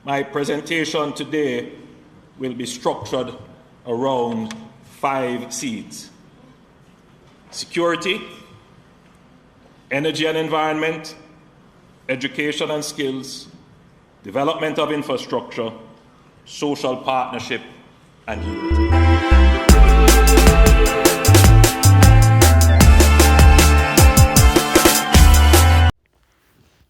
My presentation today will be structured around 5 C's: security, energy and environment, education and skills, development of infrastructure, social partnership, and unity.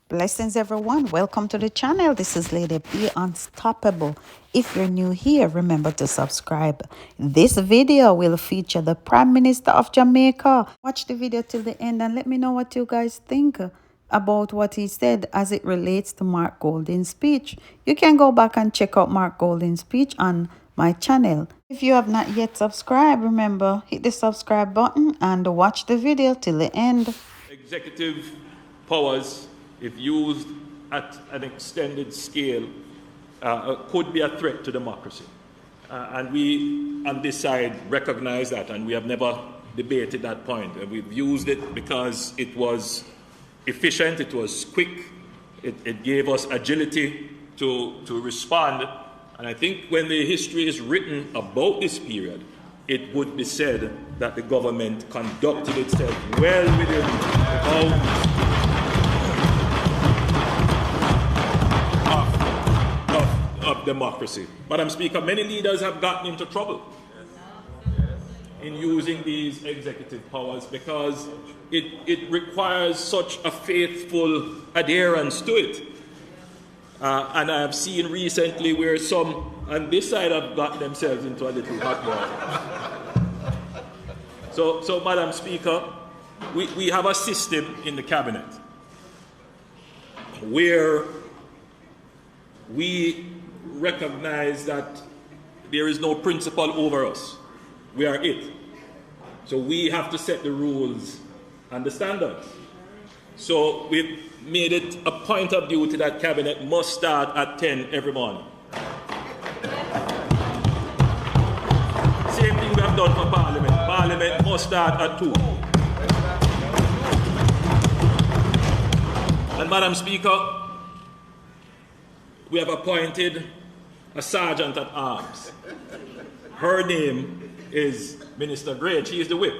Blessings everyone, welcome to the channel. This is Ladybeunstoppable. If you're new here, remember to subscribe. This video will feature the Prime Minister of Jamaica. Watch the video till the end and let me know what you guys think about what he said as it relates to Mark Golding's speech. You can go back and check out Mark Golding's speech on my channel. If you have not yet subscribed, remember, hit the subscribe button and watch the video till the end. Executive powers, if used at an extended scale, could be a threat to democracy. And we, on this side, recognize that, and we have never debated that point. We've used it because it was efficient, it was quick, it gave us agility to respond. And I think when the history is written about this period, it would be said that the government conducted itself well within the bounds of democracy. Madam Speaker, many leaders have gotten into trouble in using these executive powers because it requires such a faithful adherence to it. And I have seen recently where some on this side have got themselves into a little hot water. So Madam Speaker, we have a system in the cabinet where we recognize that there is no principle over us. We are it. So we have to set the rules and the standards. So we've made it a point of duty that cabinet must start at 10 every morning. Same thing we have done for Parliament. Parliament must start at 2. And Madam Speaker, we have appointed a sergeant at arms. Her name is Minister Grange. She is the whip.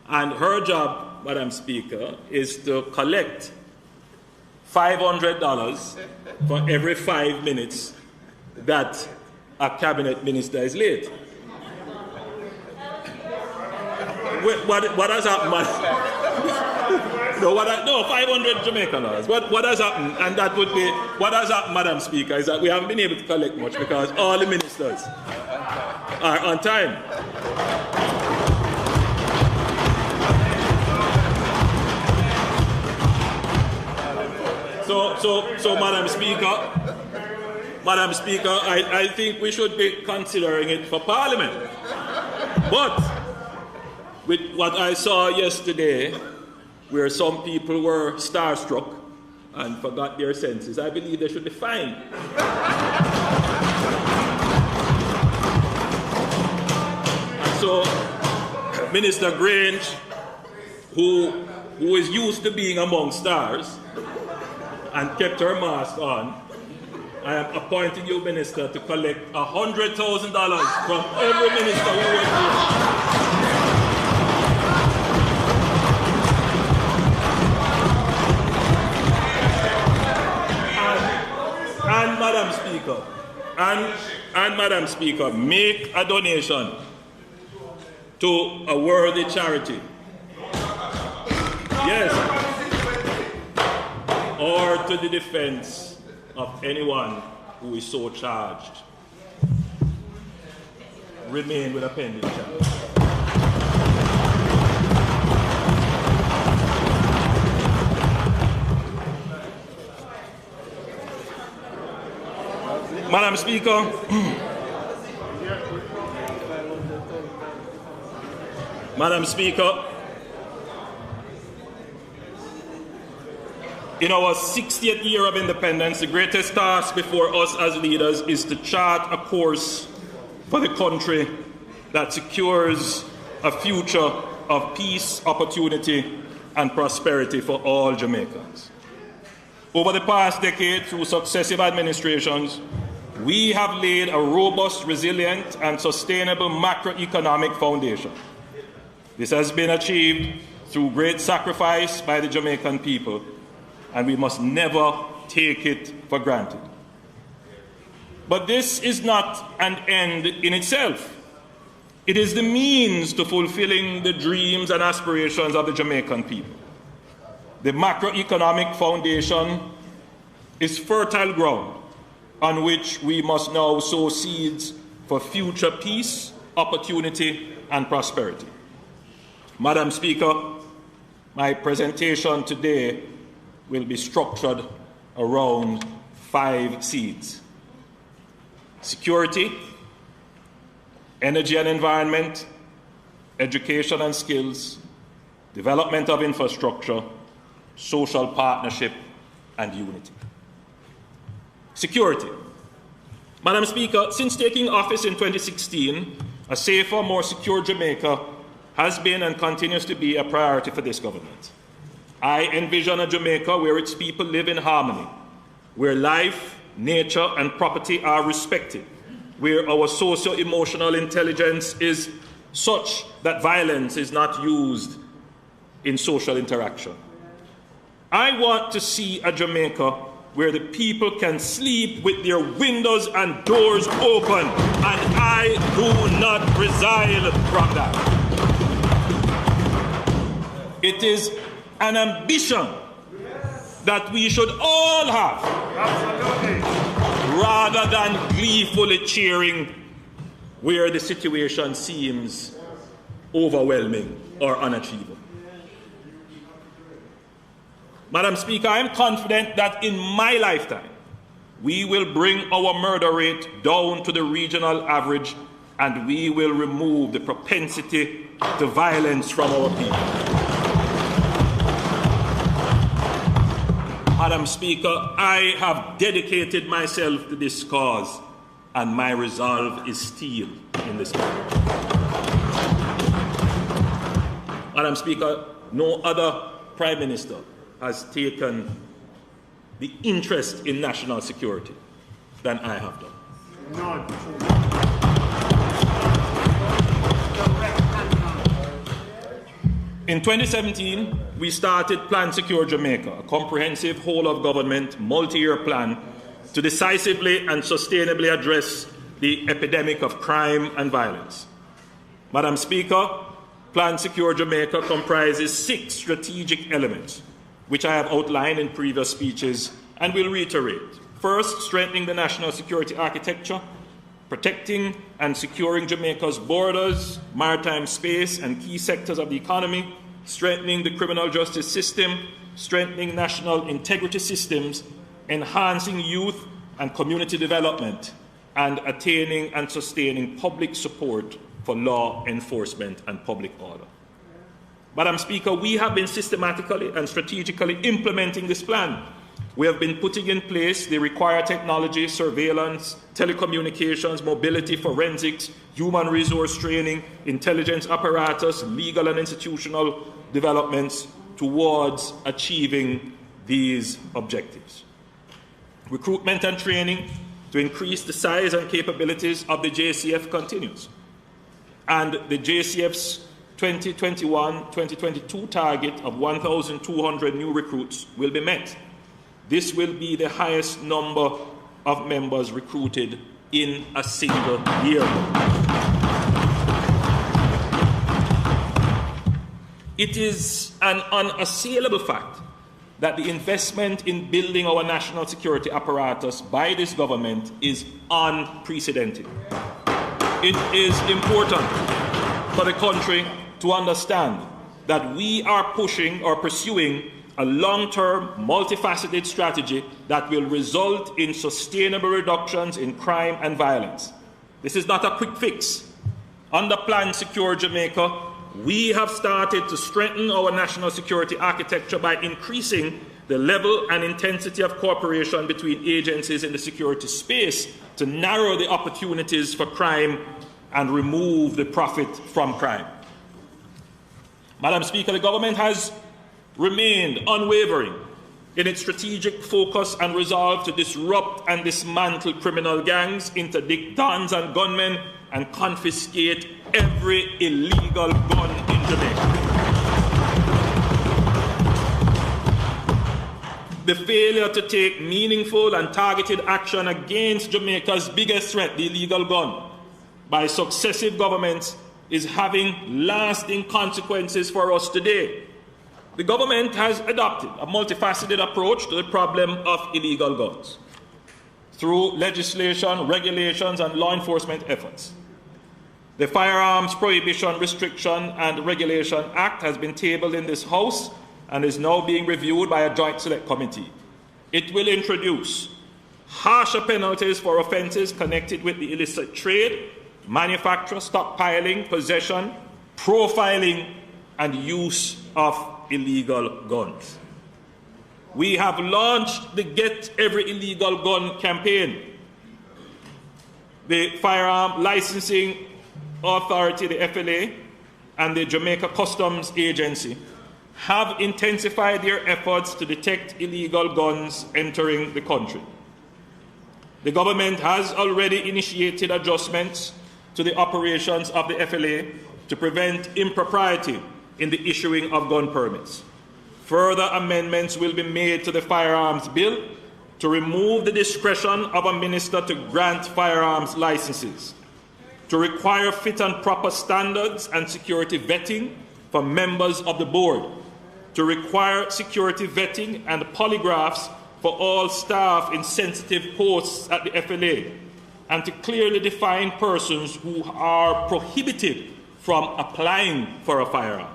And her job, Madam Speaker, is to collect $500 for every 5 minutes that a cabinet minister is late. What has happened, No, 500 Jamaican dollars. What has happened, and that would be, what has happened, Madam Speaker, is that we haven't been able to collect much because all the ministers are on time. So Madam Speaker, I think we should be considering it for Parliament. But with what I saw yesterday, where some people were starstruck and forgot their senses, I believe they should be fined. And so, Minister Grange, who is used to being among stars and kept her mask on, I am appointing you, Minister, to collect $100,000 from every minister who works here. And Madam Speaker, make a donation to a worthy charity. Yes. Or to the defense of anyone who is so charged. Remain with a pending charge. Madam Speaker, Madam Speaker, in our 60th year of independence, the greatest task before us as leaders is to chart a course for the country that secures a future of peace, opportunity, and prosperity for all Jamaicans. Over the past decade, through successive administrations, we have laid a robust, resilient, and sustainable macroeconomic foundation. This has been achieved through great sacrifice by the Jamaican people, and we must never take it for granted. But this is not an end in itself. It is the means to fulfilling the dreams and aspirations of the Jamaican people. The macroeconomic foundation is fertile ground on which we must now sow seeds for future peace, opportunity, and prosperity. Madam Speaker, my presentation today will be structured around 5 seeds: security, energy and environment, education and skills, development of infrastructure, social partnership, and unity. Security. Madam Speaker, since taking office in 2016, a safer, more secure Jamaica has been and continues to be a priority for this government. I envision a Jamaica where its people live in harmony, where life, nature, and property are respected, where our socio-emotional intelligence is such that violence is not used in social interaction. I want to see a Jamaica where the people can sleep with their windows and doors open, and I do not resile from that. It is an ambition that we should all have, rather than gleefully cheering where the situation seems overwhelming or unachievable. Madam Speaker, I am confident that in my lifetime, we will bring our murder rate down to the regional average, and we will remove the propensity to violence from our people. Madam Speaker, I have dedicated myself to this cause, and my resolve is still in this matter. Madam Speaker, no other Prime Minister has taken the interest in national security than I have done. In 2017, we started Plan Secure Jamaica, a comprehensive whole-of-government, multi-year plan to decisively and sustainably address the epidemic of crime and violence. Madam Speaker, Plan Secure Jamaica comprises 6 strategic elements, which I have outlined in previous speeches and will reiterate. First, strengthening the national security architecture, protecting and securing Jamaica's borders, maritime space, and key sectors of the economy, strengthening the criminal justice system, strengthening national integrity systems, enhancing youth and community development, and attaining and sustaining public support for law enforcement and public order. Madam Speaker, we have been systematically and strategically implementing this plan. We have been putting in place the required technology, surveillance, telecommunications, mobility, forensics, human resource training, intelligence apparatus, legal and institutional developments towards achieving these objectives. Recruitment and training to increase the size and capabilities of the JCF continues. And the JCF's 2021-2022 target of 1,200 new recruits will be met. This will be the highest number of members recruited in a single year. It is an unassailable fact that the investment in building our national security apparatus by this government is unprecedented. It is important for the country to understand that we are pursuing a long-term, multifaceted strategy that will result in sustainable reductions in crime and violence. This is not a quick fix. Under Plan Secure Jamaica, we have started to strengthen our national security architecture by increasing the level and intensity of cooperation between agencies in the security space to narrow the opportunities for crime and remove the profit from crime. Madam Speaker, the government has remained unwavering in its strategic focus and resolve to disrupt and dismantle criminal gangs, interdict dons and gunmen, and confiscate every illegal gun in Jamaica. The failure to take meaningful and targeted action against Jamaica's biggest threat, the illegal gun, by successive governments is having lasting consequences for us today. The government has adopted a multifaceted approach to the problem of illegal guns through legislation, regulations, and law enforcement efforts. The Firearms Prohibition, Restriction, and Regulation Act has been tabled in this House and is now being reviewed by a joint select committee. It will introduce harsher penalties for offences connected with the illicit trade, manufacture, stockpiling, possession, profiling, and use of illegal guns. We have launched the Get Every Illegal Gun campaign. The Firearm Licensing Authority, the FLA, and the Jamaica Customs Agency have intensified their efforts to detect illegal guns entering the country. The government has already initiated adjustments to the operations of the FLA to prevent impropriety in the issuing of gun permits. Further amendments will be made to the Firearms Bill to remove the discretion of a minister to grant firearms licenses, to require fit and proper standards and security vetting for members of the board, to require security vetting and polygraphs for all staff in sensitive posts at the FLA, and to clearly define persons who are prohibited from applying for a firearm.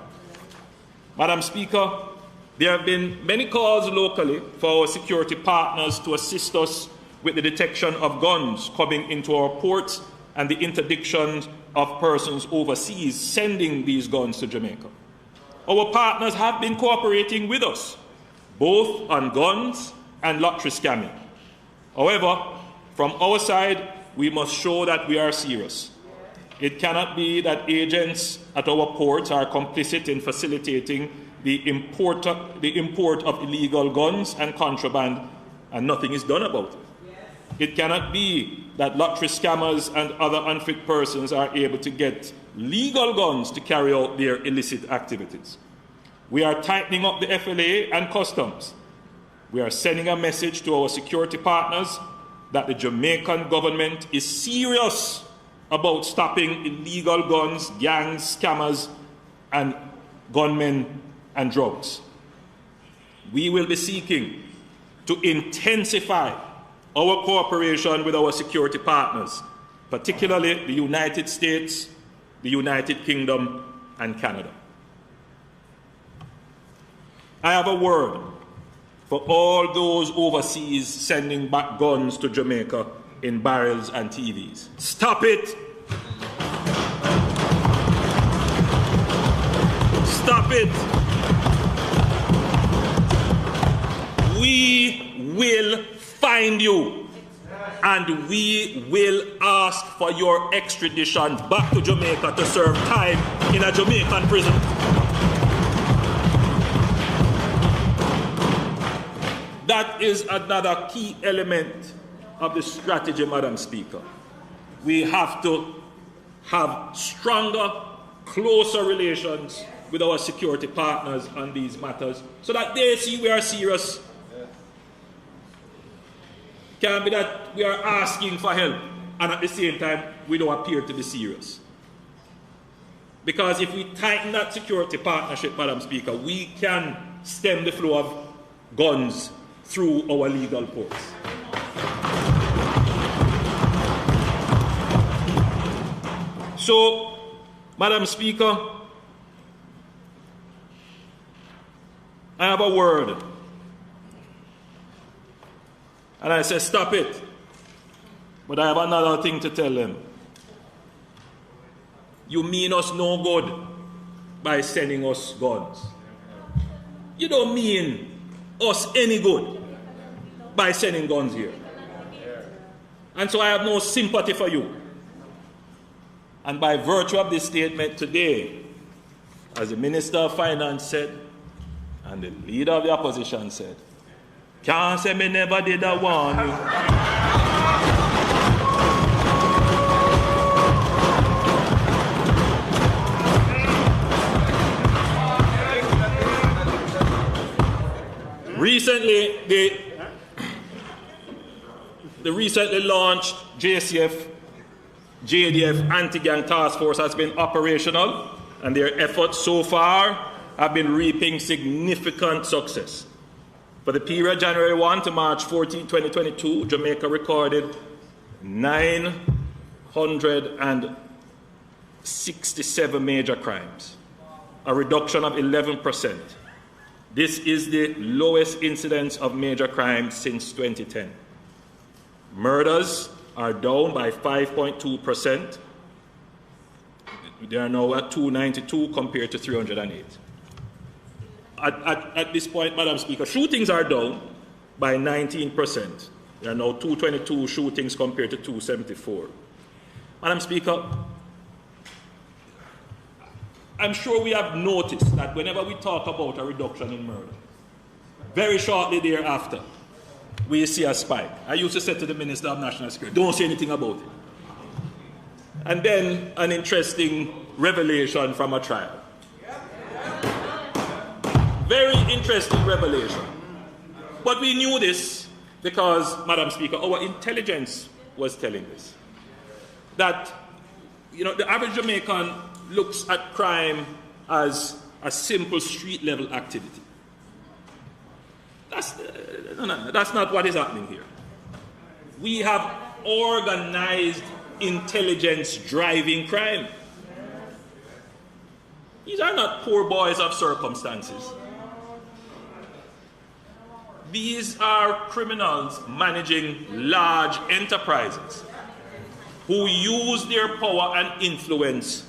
Madam Speaker, there have been many calls locally for our security partners to assist us with the detection of guns coming into our ports and the interdiction of persons overseas sending these guns to Jamaica. Our partners have been cooperating with us, both on guns and lottery scamming. However, from our side, we must show that we are serious. It cannot be that agents at our ports are complicit in facilitating the import of illegal guns and contraband, and nothing is done about it. It cannot be that lottery scammers and other unfit persons are able to get legal guns to carry out their illicit activities. We are tightening up the FLA and customs. We are sending a message to our security partners that the Jamaican government is serious about stopping illegal guns, gangs, scammers, and gunmen and drugs. We will be seeking to intensify our cooperation with our security partners, particularly the United States, the United Kingdom, and Canada. I have a word for all those overseas sending back guns to Jamaica in barrels and TVs. Stop it! Stop it! We will find you, and we will ask for your extradition back to Jamaica to serve time in a Jamaican prison. That is another key element of the strategy, Madam Speaker. We have to have stronger, closer relations with our security partners on these matters so that they see we are serious. Can't be that we are asking for help and at the same time we don't appear to be serious. Because if we tighten that security partnership, Madam Speaker, we can stem the flow of guns through our legal ports. So, Madam Speaker, I have a word. And I say, stop it. But I have another thing to tell them. You mean us no good by sending us guns. You don't mean us any good by sending guns here. And so I have no sympathy for you. And by virtue of this statement today, as the Minister of Finance said, and the Leader of the Opposition said, Can't say me never did a warn you. Recently, the recently launched JCF, JDF anti-gang task force has been operational, and their efforts so far have been reaping significant success. For the period January 1 to March 14, 2022, Jamaica recorded 967 major crimes, a reduction of 11%. This is the lowest incidence of major crimes since 2010. Murders are down by 5.2%. They are now at 292 compared to 308. At this point, Madam Speaker, shootings are down by 19%. There are now 222 shootings compared to 274. Madam Speaker, I'm sure we have noticed that whenever we talk about a reduction in murder, very shortly thereafter, we see a spike. I used to say to the Minister of National Security, don't say anything about it. And then an interesting revelation from a trial. Very interesting revelation. But we knew this because, Madam Speaker, our intelligence was telling us that, the average Jamaican looks at crime as a simple street-level activity. That's not what is happening here. We have organized intelligence driving crime. These are not poor boys of circumstances. These are criminals managing large enterprises who use their power and influence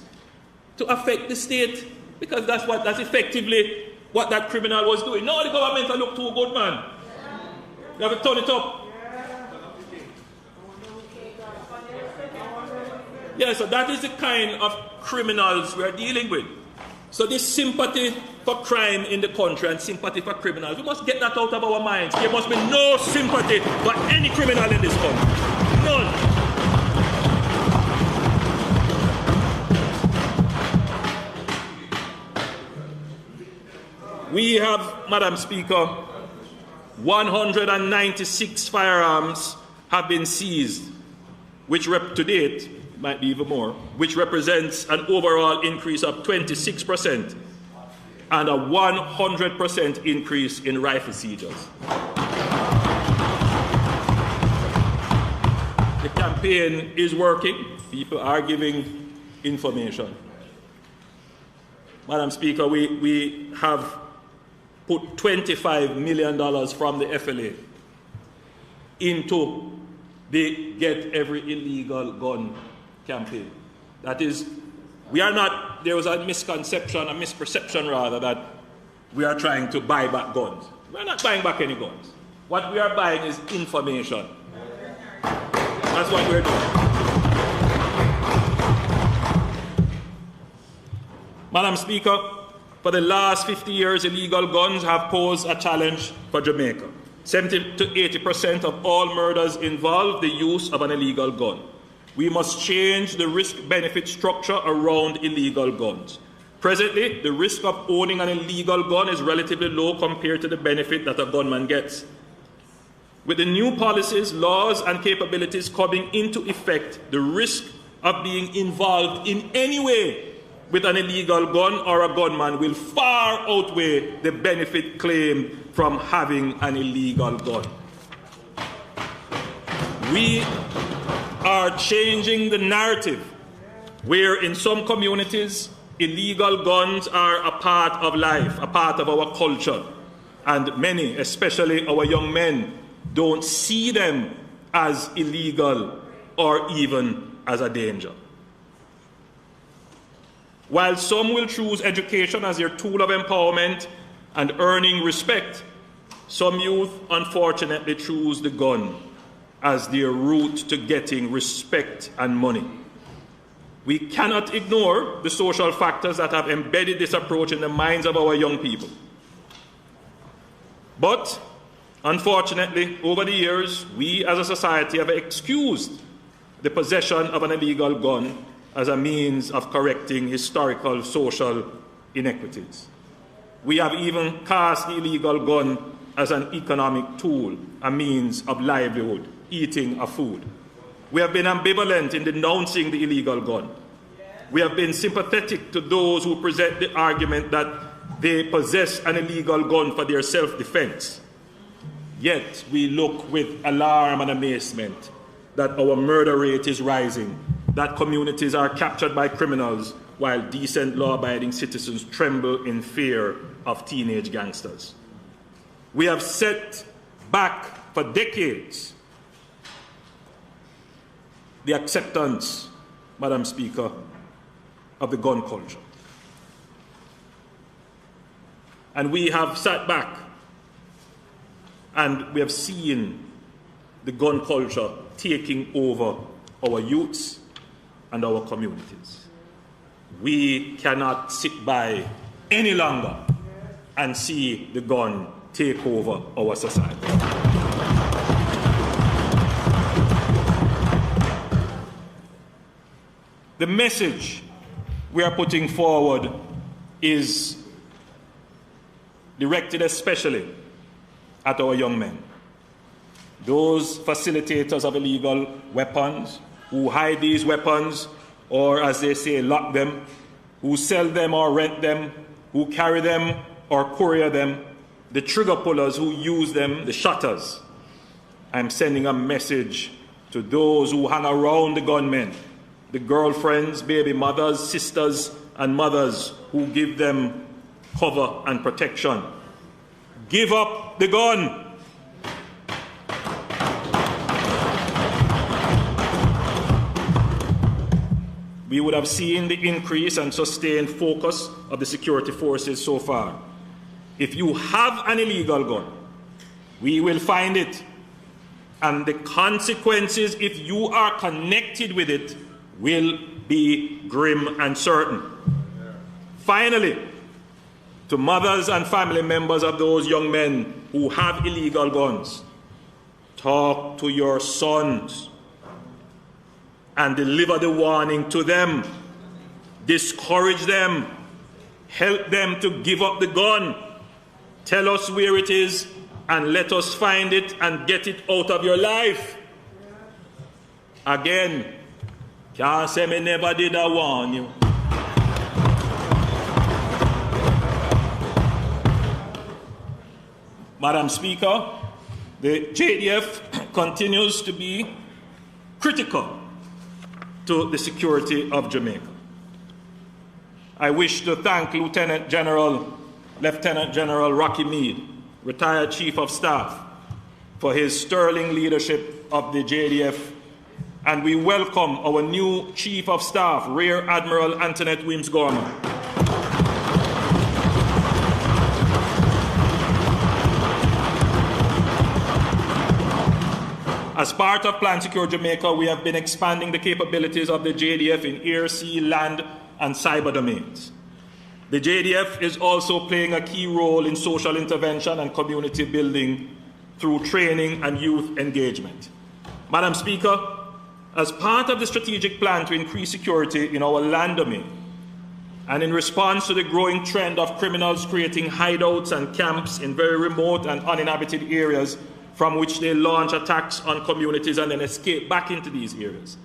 to affect the state, because that's effectively what that criminal was doing. No, the government will look too good, man. You have to turn it up. Yeah, so that is the kind of criminals we are dealing with. So this sympathy for crime in the country and sympathy for criminals, we must get that out of our minds. There must be no sympathy for any criminal in this country. None. We have, Madam Speaker, 196 firearms have been seized, which to date, might be even more, which represents an overall increase of 26% and a 100% increase in rifle seizures. The campaign is working. People are giving information. Madam Speaker, we have put $25 million from the FLA into the Get Every Illegal Gun campaign. That is, there was a misperception rather, that we are trying to buy back guns. We're not buying back any guns. What we are buying is information. That's what we're doing. Madam Speaker, for the last 50 years, illegal guns have posed a challenge for Jamaica. 70 to 80% of all murders involve the use of an illegal gun. We must change the risk-benefit structure around illegal guns. Presently, the risk of owning an illegal gun is relatively low compared to the benefit that a gunman gets. With the new policies, laws, and capabilities coming into effect, the risk of being involved in any way with an illegal gun or a gunman will far outweigh the benefit claimed from having an illegal gun. We are changing the narrative where in some communities illegal guns are a part of life, a part of our culture, and many, especially our young men, don't see them as illegal or even as a danger. While some will choose education as their tool of empowerment and earning respect, some youth unfortunately choose the gun as their route to getting respect and money. We cannot ignore the social factors that have embedded this approach in the minds of our young people. But Unfortunately, over the years, we as a society have excused the possession of an illegal gun as a means of correcting historical social inequities. We have even cast the illegal gun as an economic tool, a means of livelihood, eating of food. We have been ambivalent in denouncing the illegal gun. We have been sympathetic to those who present the argument that they possess an illegal gun for their self-defense. Yet we look with alarm and amazement that our murder rate is rising, that communities are captured by criminals while decent law-abiding citizens tremble in fear of teenage gangsters. We have set back for decades the acceptance, Madam Speaker, of the gun culture. And we have sat back and we have seen the gun culture taking over our youths and our communities. We cannot sit by any longer and see the gun take over our society. The message we are putting forward is directed especially at our young men, those facilitators of illegal weapons who hide these weapons, or as they say, lock them, who sell them or rent them, who carry them or courier them, the trigger pullers who use them, the shutters. I'm sending a message to those who hang around the gunmen, the girlfriends, baby mothers, sisters, and mothers who give them cover and protection. Give up the gun. We would have seen the increase and sustained focus of the security forces so far. If you have an illegal gun, we will find it. And the consequences, if you are connected with it, will be grim and certain. Finally, to mothers and family members of those young men who have illegal guns, talk to your sons and deliver the warning to them. Discourage them. Help them to give up the gun. Tell us where it is and let us find it and get it out of your life. Again, can't say me never did I warn you. Madam Speaker, the JDF continues to be critical to the security of Jamaica. I wish to thank Lieutenant General Rocky Meade, retired Chief of Staff, for his sterling leadership of the JDF, and we welcome our new Chief of Staff, Rear Admiral Antoinette Wims-Gorman. As part of Plan Secure Jamaica, we have been expanding the capabilities of the JDF in air, sea, land, and cyber domains. The JDF is also playing a key role in social intervention and community building through training and youth engagement. Madam Speaker, as part of the strategic plan to increase security in our land domain, and in response to the growing trend of criminals creating hideouts and camps in very remote and uninhabited areas from which they launch attacks on communities and then escape back into these areas,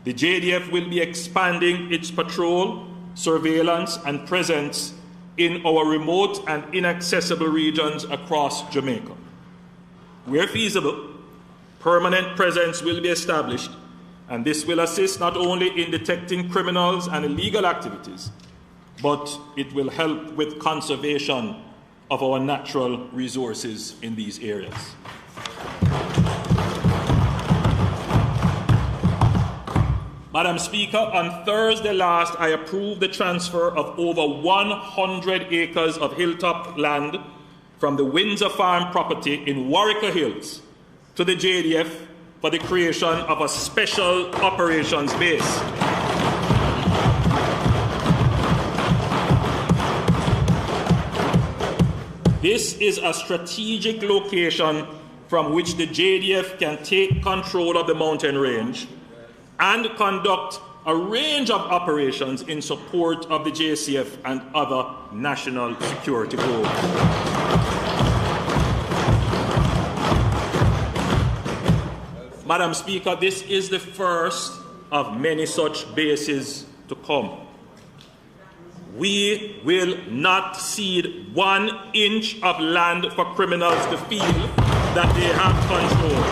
the JDF will be expanding its patrol, surveillance, and presence in our remote and inaccessible regions across Jamaica. Where feasible, permanent presence will be established, and this will assist not only in detecting criminals and illegal activities, but it will help with conservation of our natural resources in these areas. Madam Speaker, on Thursday last, I approved the transfer of over 100 acres of hilltop land from the Windsor Farm property in Warwicker Hills to the JDF for the creation of a special operations base. The this is a strategic location from which the JDF can take control of the mountain range and conduct a range of operations in support of the JCF and other national security goals. Madam Speaker, this is the first of many such bases to come. We will not cede 1 inch of land for criminals to feel that they have control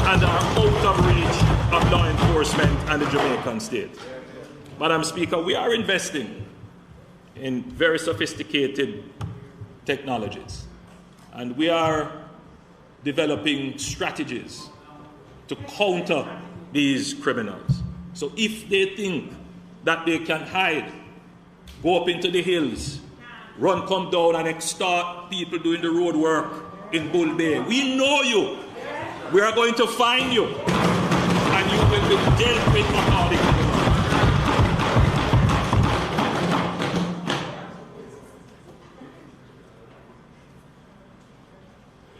and are out of reach of law enforcement and the Jamaican state. Madam Speaker, we are investing in very sophisticated technologies, and we are developing strategies to counter these criminals. So if they think that they can hide, go up into the hills, run, come down and extort people doing the road work in Bull Bay, we know you. We are going to find you, and you will be dealt with accordingly.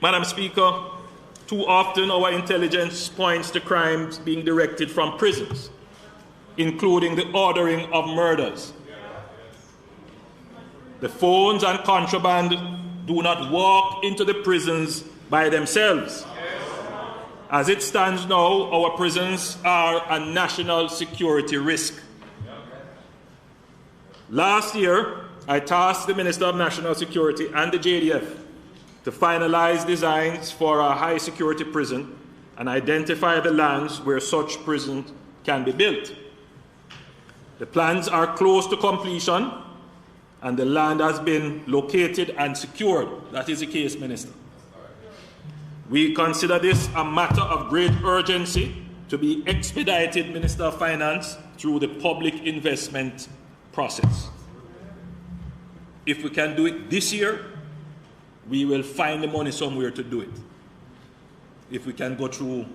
Madam Speaker, too often our intelligence points to crimes being directed from prisons, including the ordering of murders. The phones and contraband do not walk into the prisons by themselves. As it stands now, our prisons are a national security risk. Last year, I tasked the Minister of National Security and the JDF to finalize designs for a high security prison and identify the lands where such prisons can be built. The plans are close to completion and the land has been located and secured. That is the case, Minister. We consider this a matter of great urgency to be expedited, Minister of Finance, through the public investment process. If we can do it this year, we will find the money somewhere to do it. If we can go through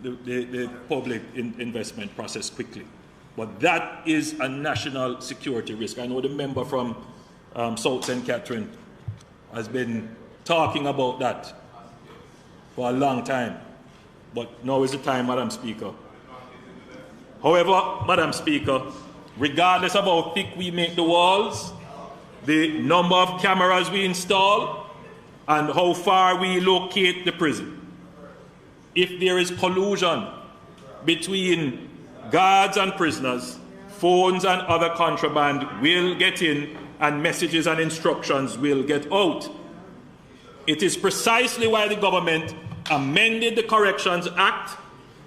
the public investment process quickly. But that is a national security risk. I know the member from South St. Catherine has been talking about that for a long time. But now is the time, Madam Speaker. However, Madam Speaker, regardless of how thick we make the walls, the number of cameras we install, and how far we locate the prison, if there is collusion between guards and prisoners, phones and other contraband will get in and messages and instructions will get out. It is precisely why the government amended the Corrections Act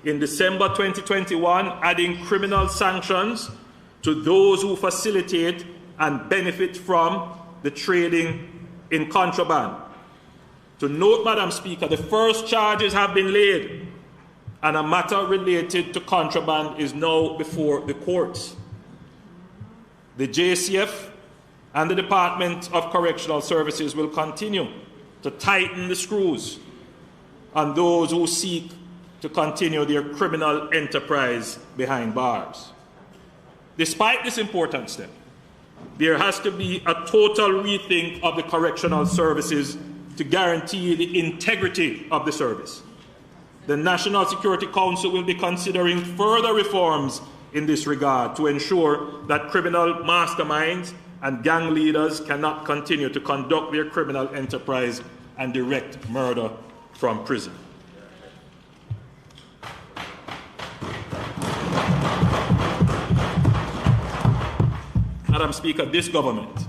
in December 2021, adding criminal sanctions to those who facilitate and benefit from the trading in contraband. To note, Madam Speaker, the first charges have been laid and a matter related to contraband is now before the courts. The JCF and the Department of Correctional Services will continue to tighten the screws on those who seek to continue their criminal enterprise behind bars. Despite this important step, there has to be a total rethink of the correctional services to guarantee the integrity of the service. The National Security Council will be considering further reforms in this regard to ensure that criminal masterminds and gang leaders cannot continue to conduct their criminal enterprise and direct murder from prison. Madam Speaker, this government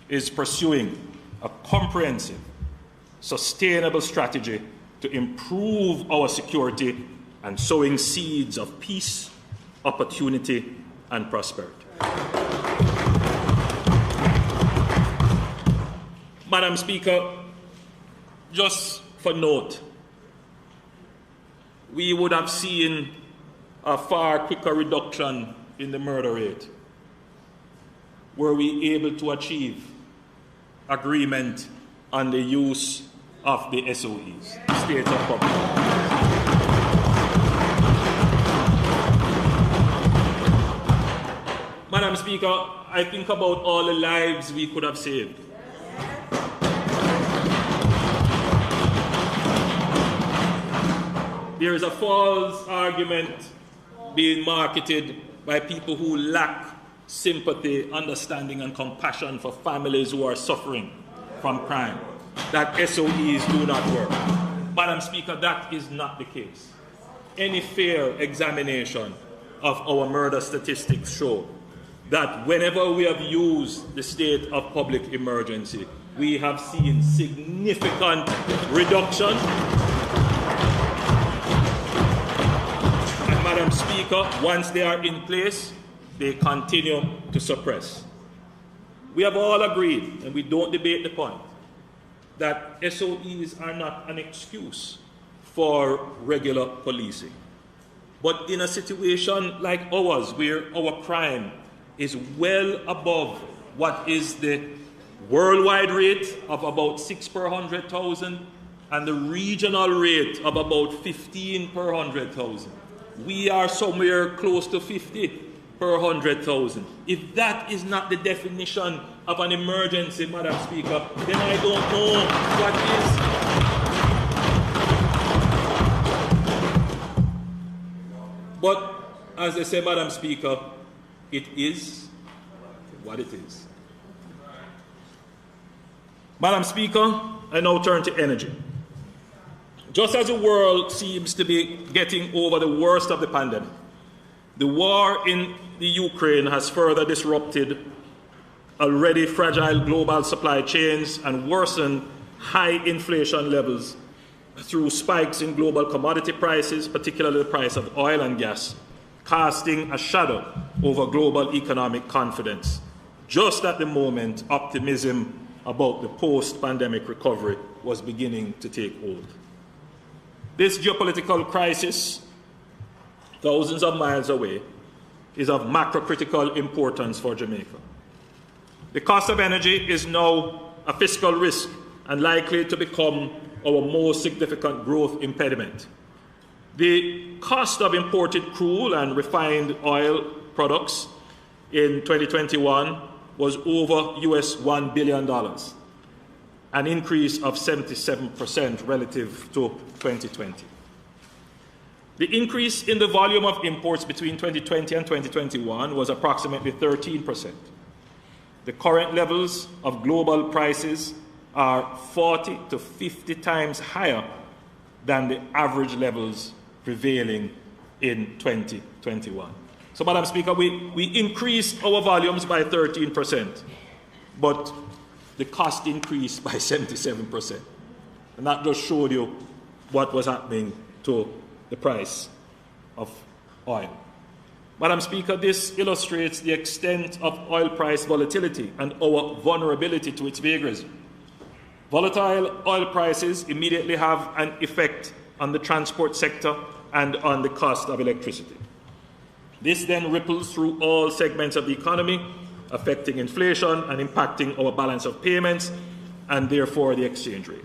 is pursuing a comprehensive, sustainable strategy to improve our security and sowing seeds of peace, opportunity, and prosperity. Madam Speaker, just for note, we would have seen a far quicker reduction in the murder rate were we able to achieve agreement on the use of the SOEs, States of Public. Madam Speaker, I think about all the lives we could have saved. there is a false argument being marketed by people who lack sympathy, understanding, and compassion for families who are suffering from crime, that SOEs do not work. Madam Speaker, that is not the case. Any fair examination of our murder statistics show that whenever we have used the state of public emergency, we have seen significant reduction. And Madam Speaker, once they are in place, they continue to suppress. We have all agreed, and we don't debate the point, that SOEs are not an excuse for regular policing. But in a situation like ours, where our crime is well above what is the worldwide rate of about 6 per 100,000 and the regional rate of about 15 per 100,000, we are somewhere close to 50 per 100,000. If that is not the definition of an emergency, Madam Speaker, then I don't know what is. But as I say, Madam Speaker, it is what it is. Madam Speaker, I now turn to energy. Just as the world seems to be getting over the worst of the pandemic, the war in the Ukraine has further disrupted already fragile global supply chains and worsened high inflation levels through spikes in global commodity prices, particularly the price of oil and gas, casting a shadow over global economic confidence, just at the moment optimism about the post-pandemic recovery was beginning to take hold. This geopolitical crisis, thousands of miles away, is of macro-critical importance for Jamaica. The cost of energy is now a fiscal risk and likely to become our most significant growth impediment. The cost of imported crude and refined oil products in 2021 was over $1 billion, an increase of 77% relative to 2020. The increase in the volume of imports between 2020 and 2021 was approximately 13%. The current levels of global prices are 40 to 50 times higher than the average levels prevailing in 2021. So, Madam Speaker, we increased our volumes by 13%, but the cost increased by 77%. And that just showed you what was happening to the price of oil. Madam Speaker, this illustrates the extent of oil price volatility and our vulnerability to its vagaries. Volatile oil prices immediately have an effect on the transport sector and on the cost of electricity. This then ripples through all segments of the economy, affecting inflation and impacting our balance of payments and therefore the exchange rate.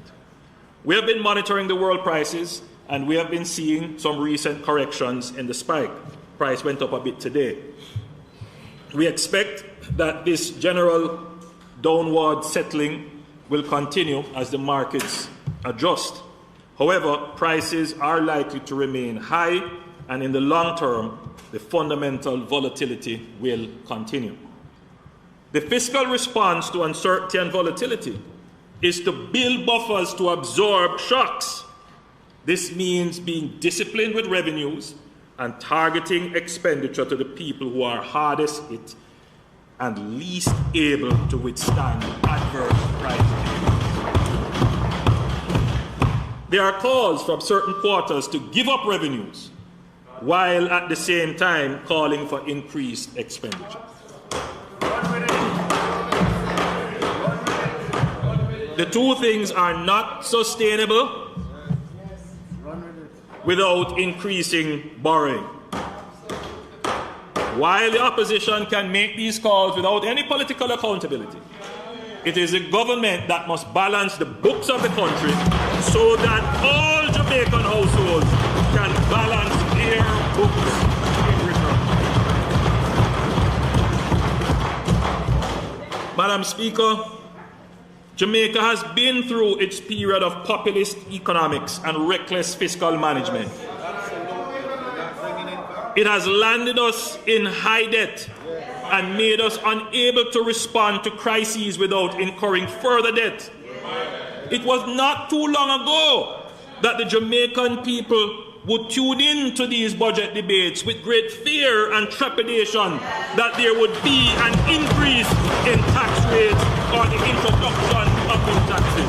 We have been monitoring the world prices and we have been seeing some recent corrections in the spike. Price went up a bit today. We expect that this general downward settling will continue as the markets adjust. However, prices are likely to remain high, and in the long term, the fundamental volatility will continue. The fiscal response to uncertainty and volatility is to build buffers to absorb shocks. This means being disciplined with revenues and targeting expenditure to the people who are hardest hit and least able to withstand adverse price. There are calls from certain quarters to give up revenues, while at the same time calling for increased expenditure. The two things are not sustainable without increasing borrowing. While the opposition can make these calls without any political accountability, it is the government that must balance the books of the country so that all Jamaican households can balance their books in return. Madam Speaker, Jamaica has been through its period of populist economics and reckless fiscal management. It has landed us in high debt and made us unable to respond to crises without incurring further debt. It was not too long ago that the Jamaican people would tune in to these budget debates with great fear and trepidation that there would be an increase in tax rates or the introduction of new taxes.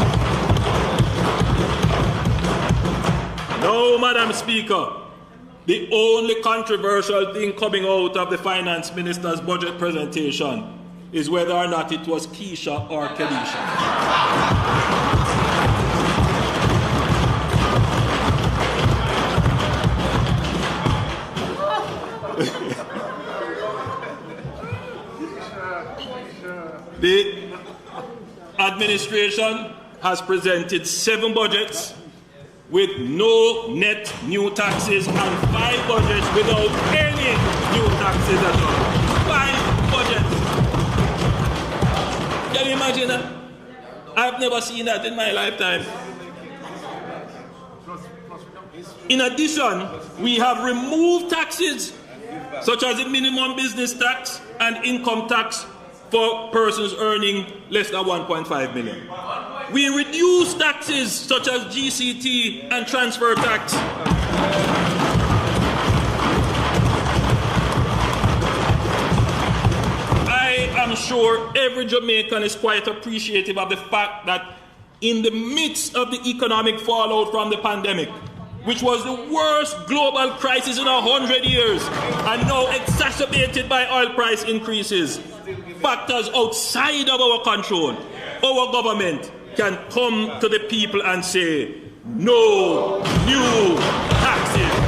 No, Madam Speaker, the only controversial thing coming out of the Finance Minister's budget presentation is whether or not it was Keisha or Kedisha. The administration has presented 7 budgets with no net new taxes and 5 budgets without any new taxes at all. 5 budgets. Can you imagine that? I've never seen that in my lifetime. In addition, we have removed taxes such as the minimum business tax and income tax for persons earning less than 1.5 million. We reduce taxes such as GCT and transfer tax. I am sure every Jamaican is quite appreciative of the fact that in the midst of the economic fallout from the pandemic, which was the worst global crisis in 100 years, and now exacerbated by oil price increases, factors outside of our control, our government can come to the people and say, no new taxes.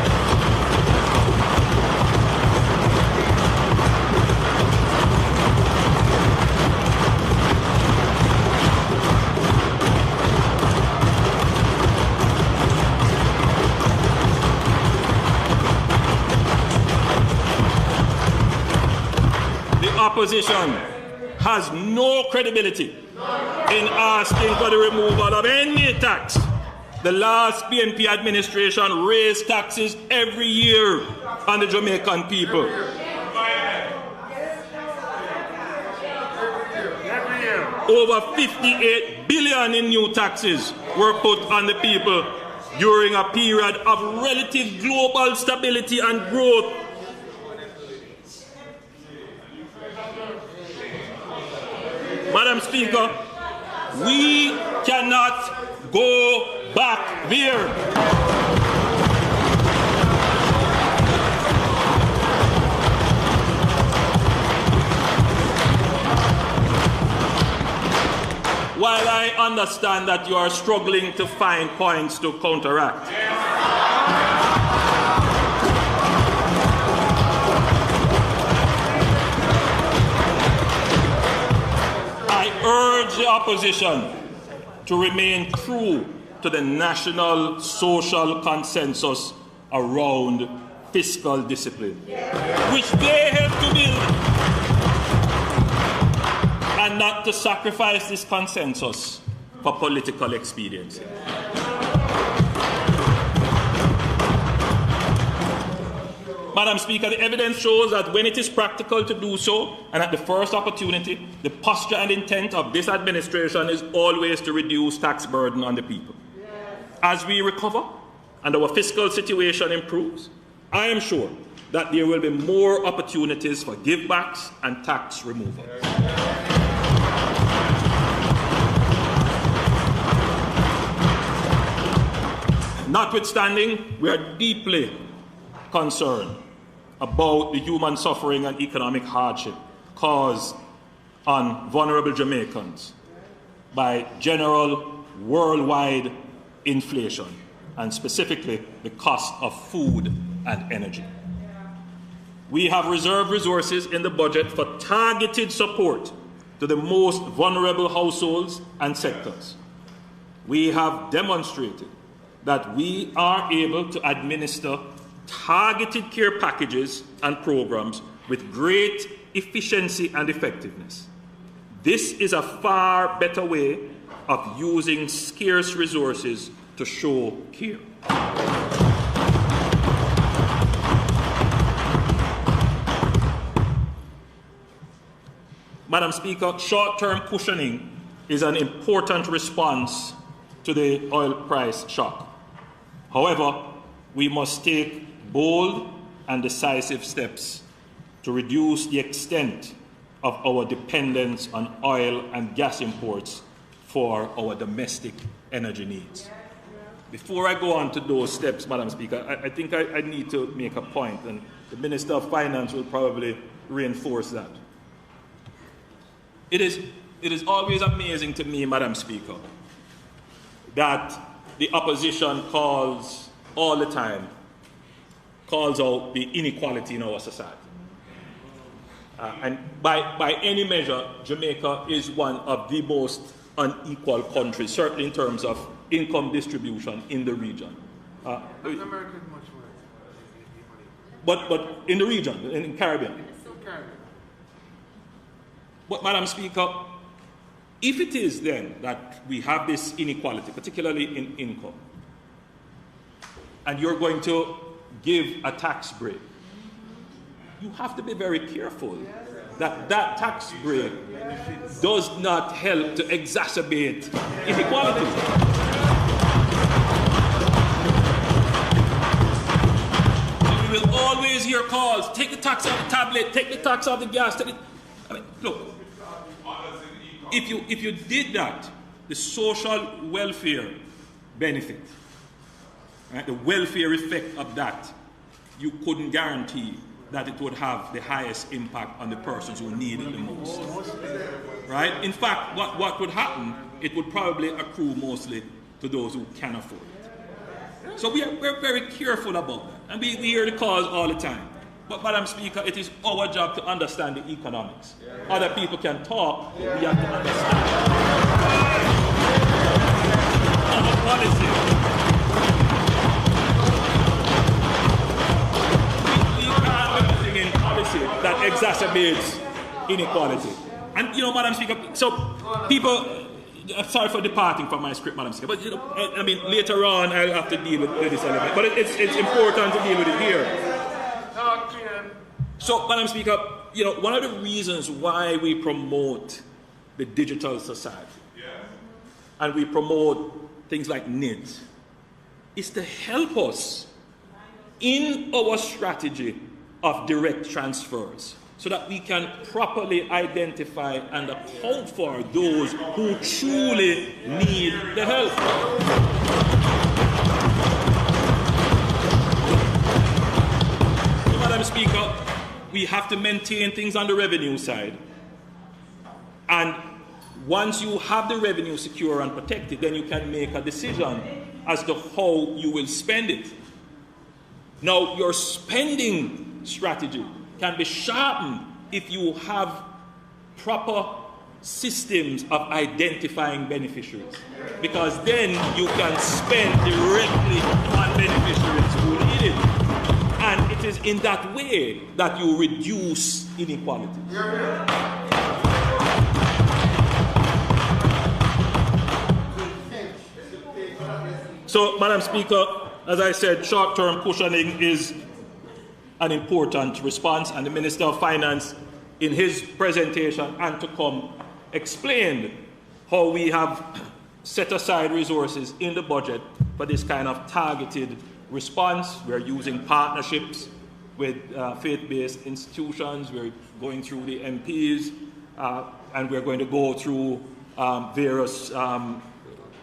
Opposition has no credibility in asking for the removal of any tax. The last PNP administration raised taxes every year on the Jamaican people. Over 58 billion in new taxes were put on the people during a period of relative global stability and growth. Madam Speaker, we cannot go back there. While I understand that you are struggling to find points to counteract, urge the opposition to remain true to the national social consensus around fiscal discipline, which they helped to build, and not to sacrifice this consensus for political expediency. Madam Speaker, the evidence shows that when it is practical to do so, and at the first opportunity, the posture and intent of this administration is always to reduce tax burden on the people. As we recover and our fiscal situation improves, I am sure that there will be more opportunities for givebacks and tax removal. Notwithstanding, we are deeply concerned about the human suffering and economic hardship caused on vulnerable Jamaicans by general worldwide inflation, and specifically the cost of food and energy. We have reserved resources in the budget for targeted support to the most vulnerable households and sectors. We have demonstrated that we are able to administer targeted care packages and programs with great efficiency and effectiveness. This is a far better way of using scarce resources to show care. Madam Speaker, short-term cushioning is an important response to the oil price shock. However, we must take bold and decisive steps to reduce the extent of our dependence on oil and gas imports for our domestic energy needs. Before I go on to those steps, Madam Speaker, I think I need to make a point, and the Minister of Finance will probably reinforce that. It is always amazing to me, Madam Speaker, that the opposition calls all the time, calls out the inequality in our society. And by any measure, Jamaica is one of the most unequal countries, certainly in terms of income distribution in the region. Latin America is much worse. But in the region, in the Caribbean. But, Madam Speaker, if it is then that we have this inequality, particularly in income, and you're going to give a tax break, you have to be very careful that that tax break does not help to exacerbate inequality. We will always hear calls, take the tax off the tablet, take the tax off the gas. I mean, look, if you did that, the social welfare benefit, right, the welfare effect of that, you couldn't guarantee that it would have the highest impact on the persons who need it the most. Right? In fact, what would happen, it would probably accrue mostly to those who can afford it. So we're very careful about that. And we hear the calls all the time. But, Madam Speaker, it is our job to understand the economics. Other people can talk, we have to understand our policy. That exacerbates inequality. And, Madam Speaker, so people, I'm sorry for departing from my script, Madam Speaker, but, I mean, later on I'll have to deal with this element. But it's important to deal with it here. So, Madam Speaker, one of the reasons why we promote the digital society and we promote things like NIT is to help us in our strategy of direct transfers, so that we can properly identify and account for those who truly need the help. So, Madam Speaker, we have to maintain things on the revenue side. And once you have the revenue secure and protected, then you can make a decision as to how you will spend it. Now, your spending strategy can be sharpened if you have proper systems of identifying beneficiaries, because then you can spend directly on beneficiaries who need it. And it is in that way that you reduce inequality. So, Madam Speaker, as I said, short-term cushioning is an important response, and the Minister of Finance, in his presentation and to come, explained how we have set aside resources in the budget for this kind of targeted response. We're using partnerships with faith-based institutions. We're going through the MPs, and we're going to go through various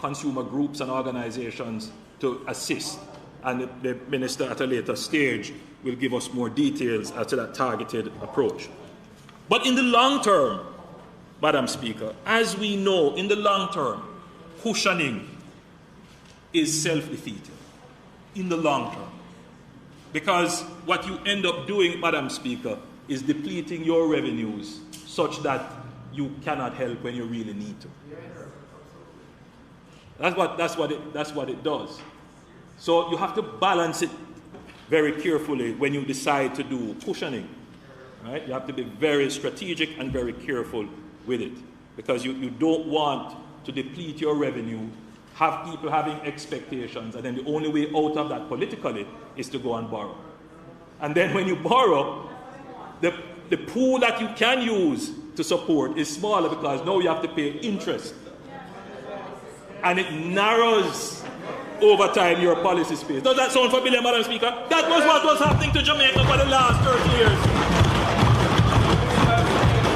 consumer groups and organizations to assist. And the Minister at a later stage will give us more details as to that targeted approach. But in the long term, Madam Speaker, as we know, in the long term, cushioning is self-defeating. In the long term. Because what you end up doing, Madam Speaker, is depleting your revenues such that you cannot help when you really need to. That's what it does. So you have to balance it very carefully when you decide to do cushioning. Right? You have to be very strategic and very careful with it, because you don't want to deplete your revenue, have people having expectations, and then the only way out of that politically is to go and borrow. And then when you borrow, the pool that you can use to support is smaller because now you have to pay interest. And it narrows over time your policy space. Does that sound familiar, Madam Speaker? That was what was happening to Jamaica for the last 30 years.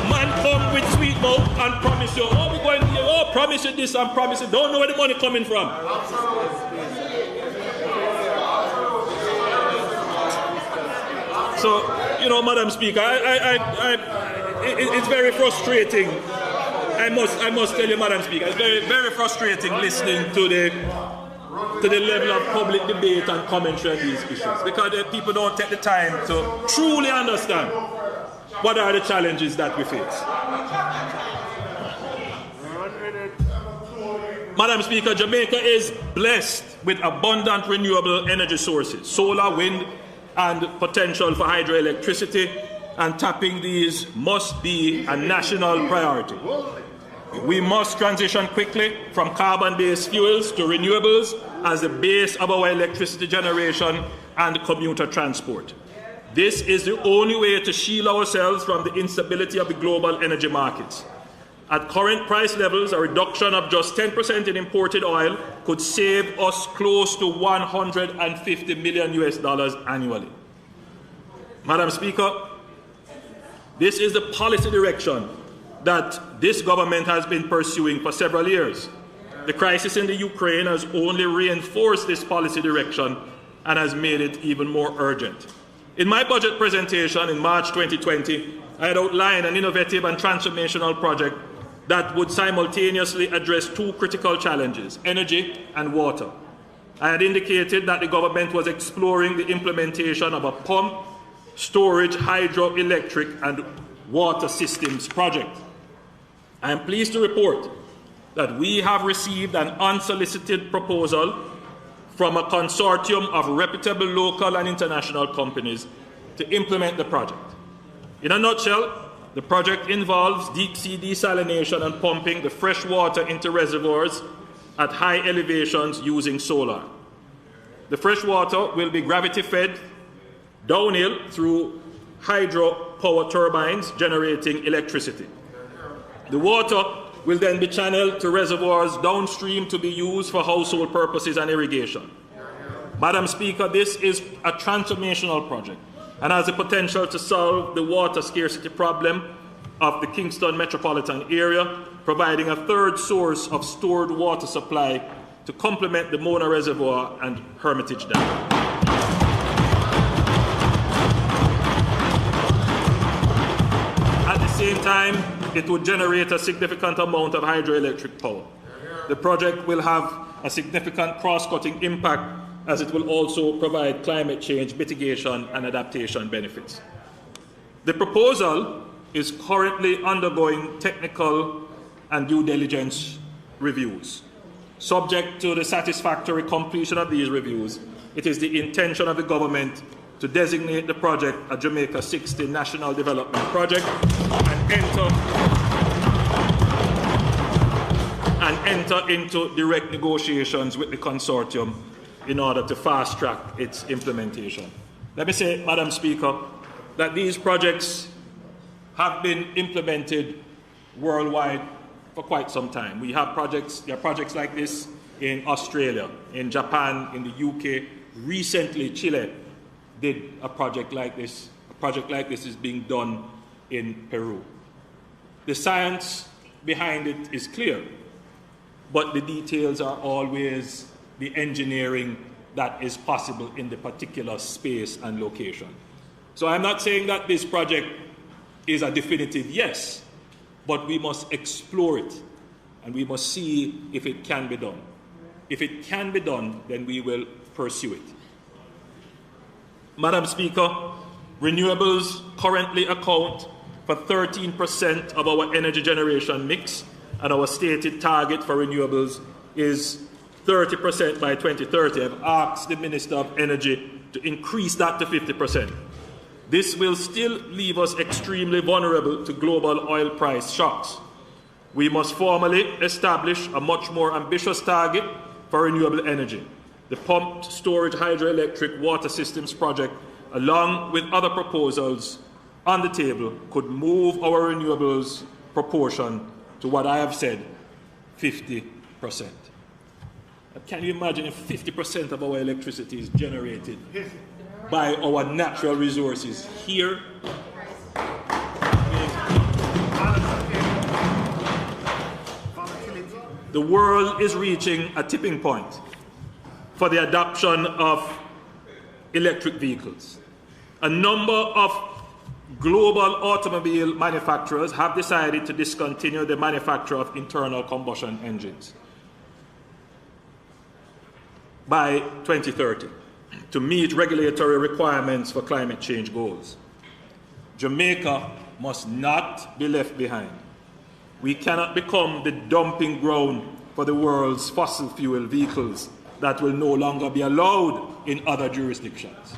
Man come with sweet mouth and promise you, oh, we're going here, oh, promise you this and promise you, don't know where the money coming from. So, you know, Madam Speaker, it's very frustrating. I must tell you, Madam Speaker, it's very, very frustrating listening to the level of public debate and commentary on these issues, because the people don't take the time to truly understand what are the challenges that we face. Madam Speaker, Jamaica is blessed with abundant renewable energy sources, solar, wind, and potential for hydroelectricity, and tapping these must be a national priority. We must transition quickly from carbon-based fuels to renewables as the base of our electricity generation and commuter transport. This is the only way to shield ourselves from the instability of the global energy markets. At current price levels, a reduction of just 10% in imported oil could save us close to $150 million annually. Madam Speaker, this is the policy direction that this government has been pursuing for several years. The crisis in the Ukraine has only reinforced this policy direction and has made it even more urgent. In my budget presentation in March 2020, I had outlined an innovative and transformational project that would simultaneously address two critical challenges, energy and water. I had indicated that the government was exploring the implementation of a pump, storage, hydroelectric, and water systems project. I am pleased to report that we have received an unsolicited proposal from a consortium of reputable local and international companies to implement the project. In a nutshell, the project involves deep-sea desalination and pumping the fresh water into reservoirs at high elevations using solar. The fresh water will be gravity-fed downhill through hydro-power turbines generating electricity. The water will then be channeled to reservoirs downstream to be used for household purposes and irrigation. Madam Speaker, this is a transformational project and has the potential to solve the water scarcity problem of the Kingston metropolitan area, providing a third source of stored water supply to complement the Mona Reservoir and Hermitage Dam. At the same time, it would generate a significant amount of hydroelectric power. The project will have a significant cross-cutting impact, as it will also provide climate change mitigation and adaptation benefits. The proposal is currently undergoing technical and due diligence reviews. Subject to the satisfactory completion of these reviews, it is the intention of the government to designate the project a Jamaica 60 National Development Project and enter into direct negotiations with the consortium in order to fast-track its implementation. Let me say, Madam Speaker, that these projects have been implemented worldwide for quite some time. We have projects, there are projects like this in Australia, in Japan, in the UK. Recently, Chile did a project like this. A project like this is being done in Peru. The science behind it is clear, but the details are always the engineering that is possible in the particular space and location. So I'm not saying that this project is a definitive yes, but we must explore it and we must see if it can be done. If it can be done, then we will pursue it. Madam Speaker, renewables currently account for 13% of our energy generation mix, and our stated target for renewables is 30% by 2030. I've asked the Minister of Energy to increase that to 50%. This will still leave us extremely vulnerable to global oil price shocks. We must formally establish a much more ambitious target for renewable energy. The pumped storage hydroelectric water systems project, along with other proposals, on the table could move our renewables proportion to what I have said, 50%. Can you imagine if 50% of our electricity is generated by our natural resources here? The world is reaching a tipping point for the adoption of electric vehicles. A number of global automobile manufacturers have decided to discontinue the manufacture of internal combustion engines by 2030 to meet regulatory requirements for climate change goals. Jamaica must not be left behind. We cannot become the dumping ground for the world's fossil fuel vehicles that will no longer be allowed in other jurisdictions.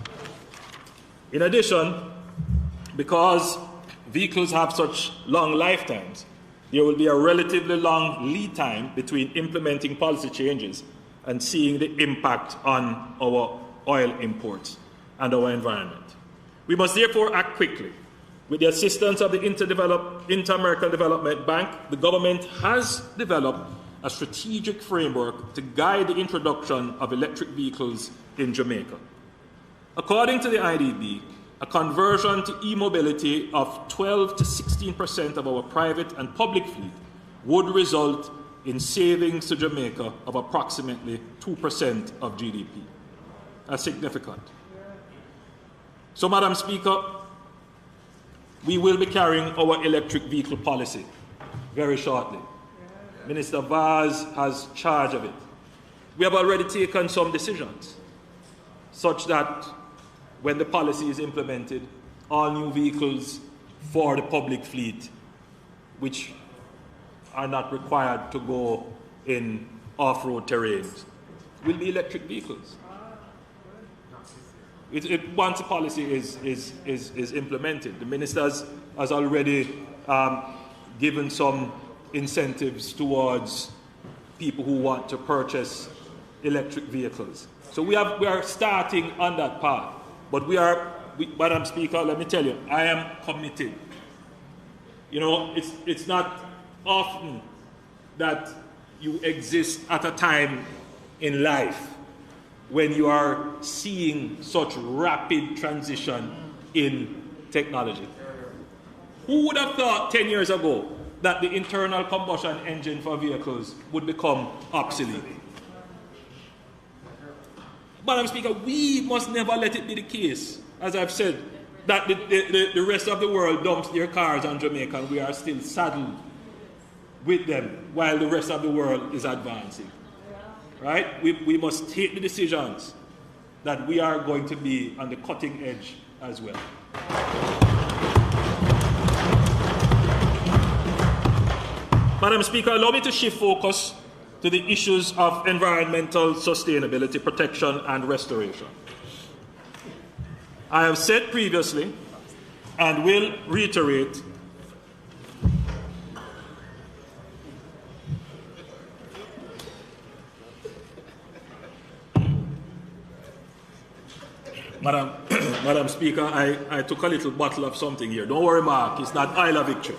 In addition, because vehicles have such long lifetimes, there will be a relatively long lead time between implementing policy changes and seeing the impact on our oil imports and our environment. We must therefore act quickly. With the assistance of the Inter-American Development Bank, the government has developed a strategic framework to guide the introduction of electric vehicles in Jamaica. According to the IDB, a conversion to e-mobility of 12 to 16% of our private and public fleet would result in savings to Jamaica of approximately 2% of GDP. That's significant. So, Madam Speaker, we will be carrying our electric vehicle policy very shortly. Minister Vaz has charge of it. We have already taken some decisions such that when the policy is implemented, all new vehicles for the public fleet, which are not required to go in off-road terrains, will be electric vehicles. Once the policy is implemented, the minister has already given some incentives towards people who want to purchase electric vehicles. So we are starting on that path. But Madam Speaker, let me tell you, I am committed. You know, it's not often that you exist at a time in life when you are seeing such rapid transition in technology. Who would have thought 10 years ago that the internal combustion engine for vehicles would become obsolete? Madam Speaker, we must never let it be the case, as I've said, that the rest of the world dumps their cars on Jamaica and we are still saddled with them while the rest of the world is advancing. Right? We must take the decisions that we are going to be on the cutting edge as well. Madam Speaker, allow me to shift focus to the issues of environmental sustainability, protection, and restoration. I have said previously, and will reiterate, Madam Speaker, I took a little bottle of something here. Don't worry, Mark, it's not Isla Victory.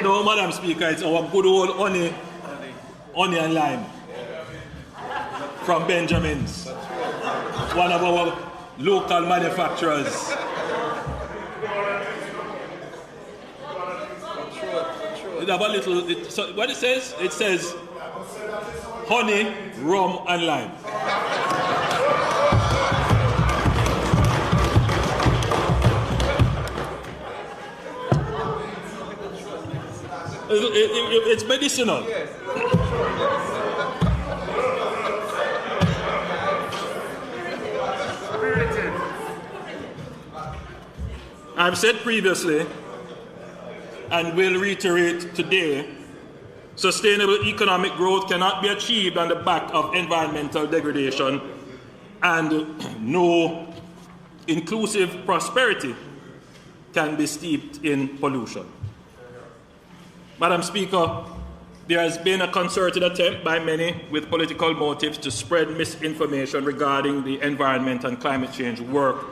No, Madam Speaker, it's our good old honey and lime from Benjamin's, one of our local manufacturers. It have a little, so what it says? It says honey, rum, and lime. It's medicinal. I've said previously, and will reiterate today, sustainable economic growth cannot be achieved on the back of environmental degradation, and no inclusive prosperity can be steeped in pollution. Madam Speaker, there has been a concerted attempt by many with political motives to spread misinformation regarding the environment and climate change work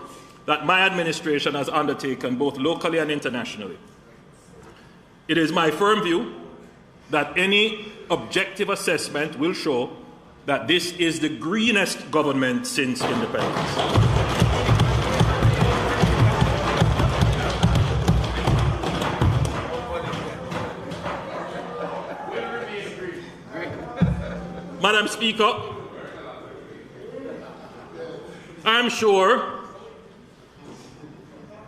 that my administration has undertaken both locally and internationally. It is my firm view that any objective assessment will show that this is the greenest government since independence. Madam Speaker, I am sure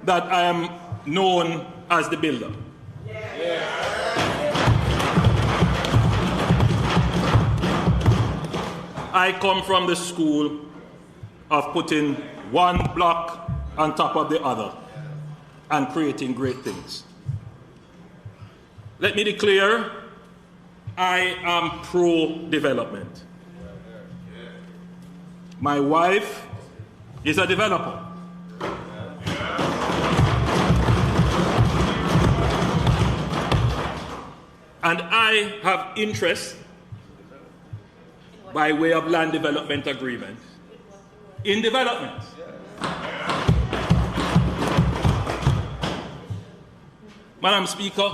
that I am known as the builder. I come from the school of putting one block on top of the other and creating great things. Let me declare, I am pro-development. My wife is a developer. And I have interest by way of land development agreement in development. Madam Speaker,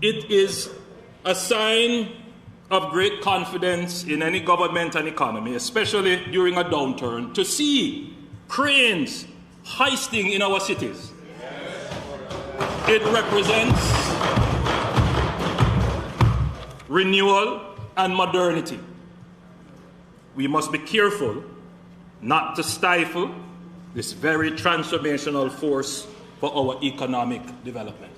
it is a sign of great confidence in any government and economy, especially during a downturn, to see cranes hoisting in our cities. It represents renewal and modernity. We must be careful not to stifle this very transformational force for our economic development.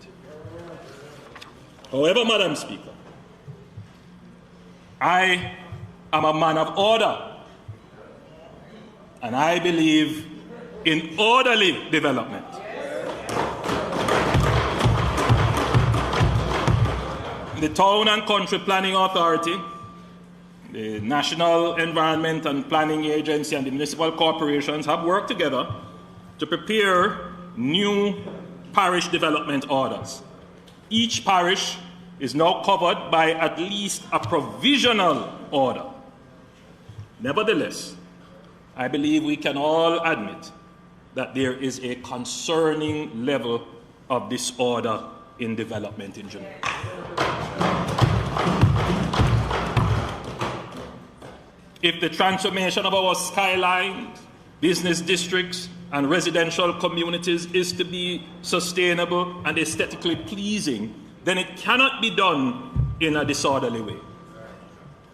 However, Madam Speaker, I am a man of order, and I believe in orderly development. The Town and Country Planning Authority, the National Environment and Planning Agency, and the municipal corporations have worked together to prepare new parish development orders. Each parish is now covered by at least a provisional order. Nevertheless, I believe we can all admit that there is a concerning level of disorder in development in Jamaica. If the transformation of our skylines, business districts, and residential communities is to be sustainable and aesthetically pleasing, then it cannot be done in a disorderly way.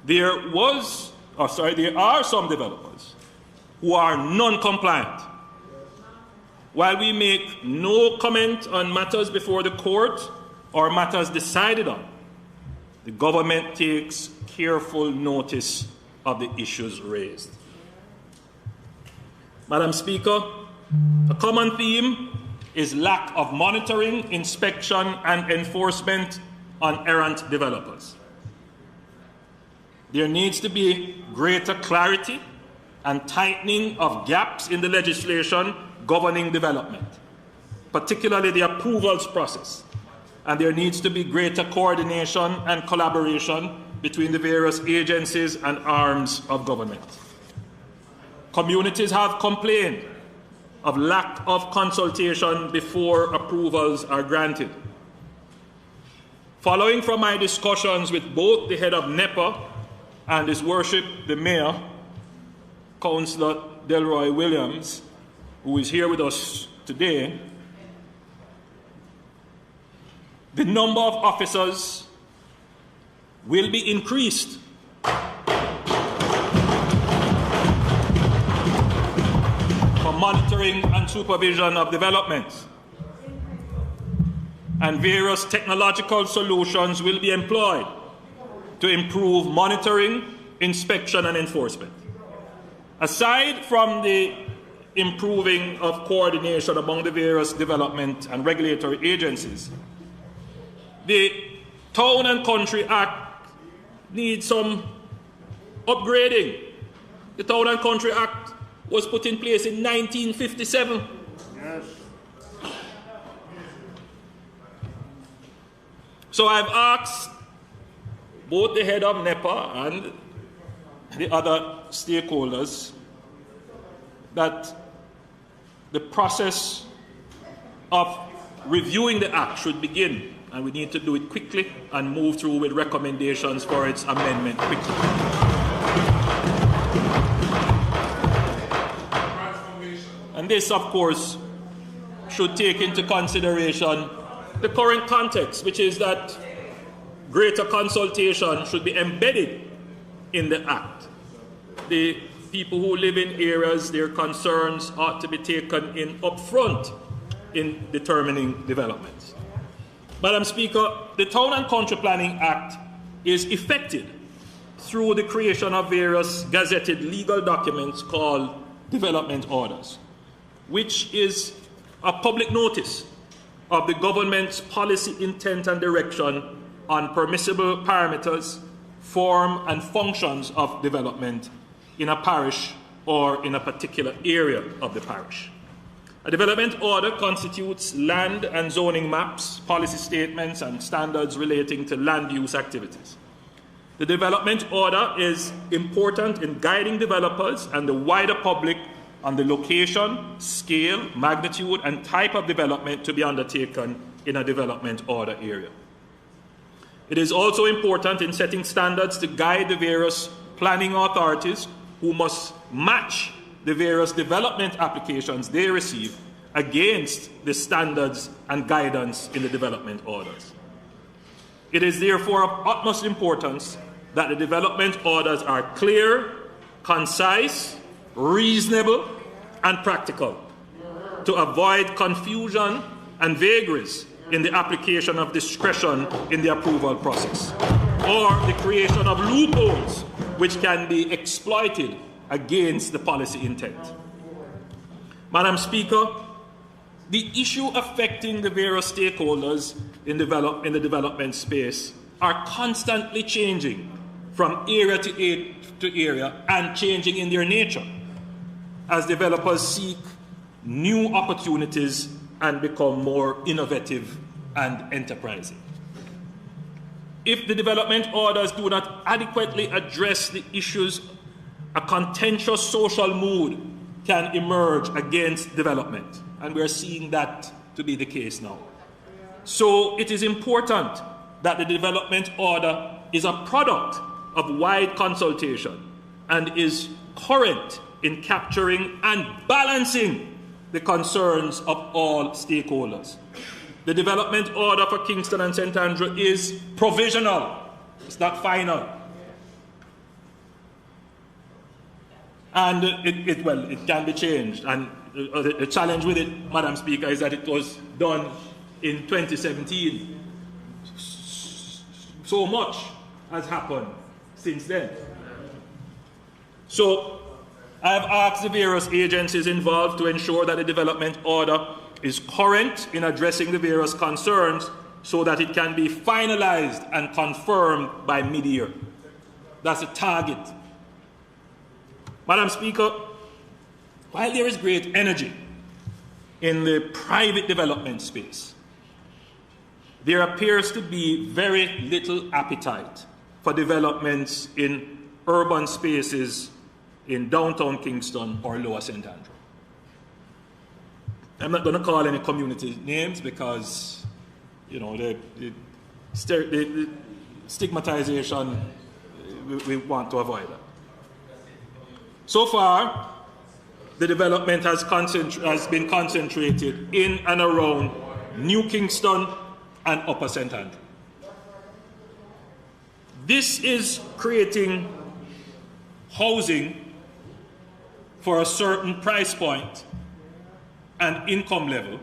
There are some developers who are non-compliant. While we make no comment on matters before the court or matters decided on, the government takes careful notice of the issues raised. Madam Speaker, a common theme is lack of monitoring, inspection, and enforcement on errant developers. There needs to be greater clarity and tightening of gaps in the legislation governing development, particularly the approvals process. And there needs to be greater coordination and collaboration between the various agencies and arms of government. Communities have complained of lack of consultation before approvals are granted. Following from my discussions with both the head of NEPA and His Worship the Mayor, Councillor Delroy Williams, who is here with us today, the number of officers will be increased for monitoring and supervision of developments. And various technological solutions will be employed to improve monitoring, inspection, and enforcement. Aside from the improving of coordination among the various development and regulatory agencies, the Town and Country Act needs some upgrading. The Town and Country Act was put in place in 1957. Yes. So I've asked both the head of NEPA and the other stakeholders that the process of reviewing the act should begin, and we need to do it quickly and move through with recommendations for its amendment quickly. And this, of course, should take into consideration the current context, which is that greater consultation should be embedded in the act. The people who live in areas, their concerns ought to be taken in upfront in determining developments. Madam Speaker, the Town and Country Planning Act is effected through the creation of various gazetted legal documents called development orders, which is a public notice of the government's policy intent and direction on permissible parameters, form and functions of development in a parish or in a particular area of the parish. A development order constitutes land and zoning maps, policy statements, and standards relating to land use activities. The development order is important in guiding developers and the wider public on the location, scale, magnitude, and type of development to be undertaken in a development order area. It is also important in setting standards to guide the various planning authorities who must match the various development applications they receive against the standards and guidance in the development orders. It is therefore of utmost importance that the development orders are clear, concise, reasonable, and practical to avoid confusion and vagaries in the application of discretion in the approval process, or the creation of loopholes which can be exploited against the policy intent. Madam Speaker, the issue affecting the various stakeholders in the development space are constantly changing from area to area and changing in their nature as developers seek new opportunities and become more innovative and enterprising. If the development orders do not adequately address the issues, a contentious social mood can emerge against development, and we're seeing that to be the case now. So it is important that the development order is a product of wide consultation and is current in capturing and balancing the concerns of all stakeholders. The development order for Kingston and St. Andrew is provisional. It's not final. And it can be changed. And the challenge with it, Madam Speaker, is that it was done in 2017. So much has happened since then. So I have asked the various agencies involved to ensure that the development order is current in addressing the various concerns so that it can be finalized and confirmed by mid-year. That's a target. Madam Speaker, while there is great energy in the private development space, there appears to be very little appetite for developments in urban spaces in downtown Kingston or Lower St. Andrew. I'm not going to call any community names because, you know, the stigmatization, we want to avoid that. So far, the development has been concentrated in and around New Kingston and Upper St. Andrew. This is creating housing for a certain price point and income level,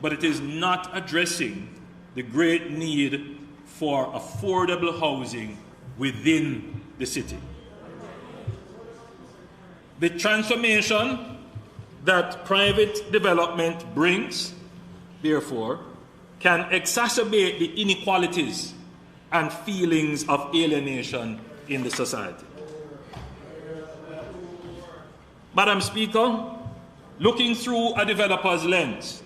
but it is not addressing the great need for affordable housing within the city. The transformation that private development brings, therefore, can exacerbate the inequalities and feelings of alienation in the society. Madam Speaker, looking through a developer's lens,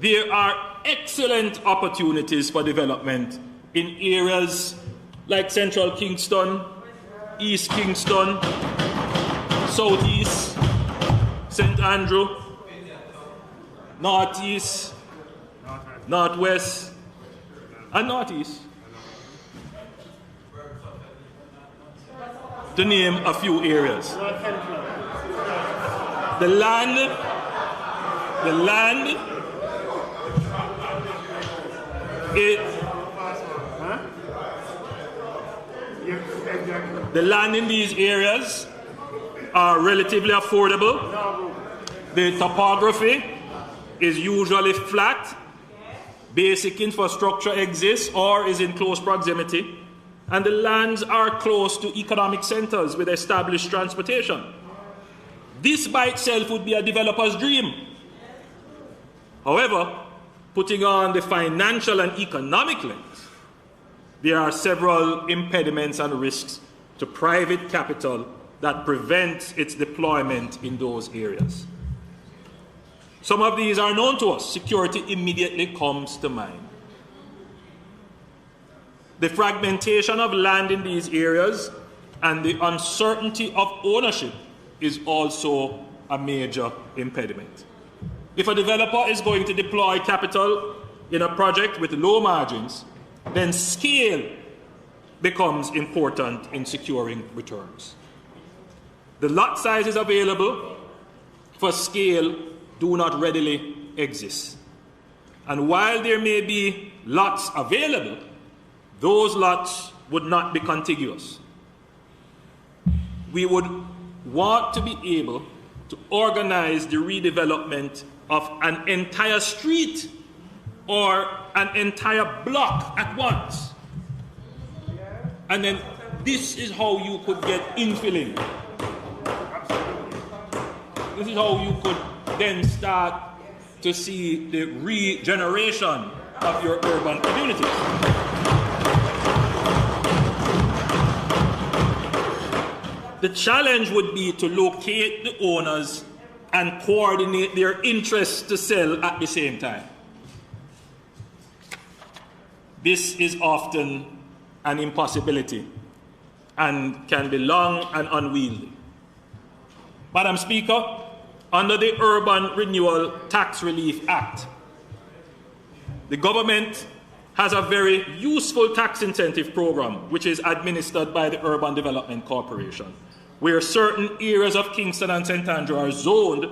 there are excellent opportunities for development in areas like Central Kingston, East Kingston, Southeast, St. Andrew, Northeast, Northwest, and Northeast, to name a few areas. The land in these areas are relatively affordable. The topography is usually flat. Basic infrastructure exists or is in close proximity. And the lands are close to economic centers with established transportation. This by itself would be a developer's dream. However, putting on the financial and economic lens, there are several impediments and risks to private capital that prevent its deployment in those areas. Some of these are known to us. Security immediately comes to mind. The fragmentation of land in these areas and the uncertainty of ownership is also a major impediment. If a developer is going to deploy capital in a project with low margins, then scale becomes important in securing returns. The lot sizes available for scale do not readily exist. And while there may be lots available, those lots would not be contiguous. We would want to be able to organize the redevelopment of an entire street or an entire block at once. And then this is how you could get infilling. This is how you could then start to see the regeneration of your urban communities. The challenge would be to locate the owners and coordinate their interests to sell at the same time. This is often an impossibility and can be long and unwieldy. Madam Speaker, under the Urban Renewal Tax Relief Act, the government has a very useful tax incentive program which is administered by the Urban Development Corporation, where certain areas of Kingston and St. Andrew are zoned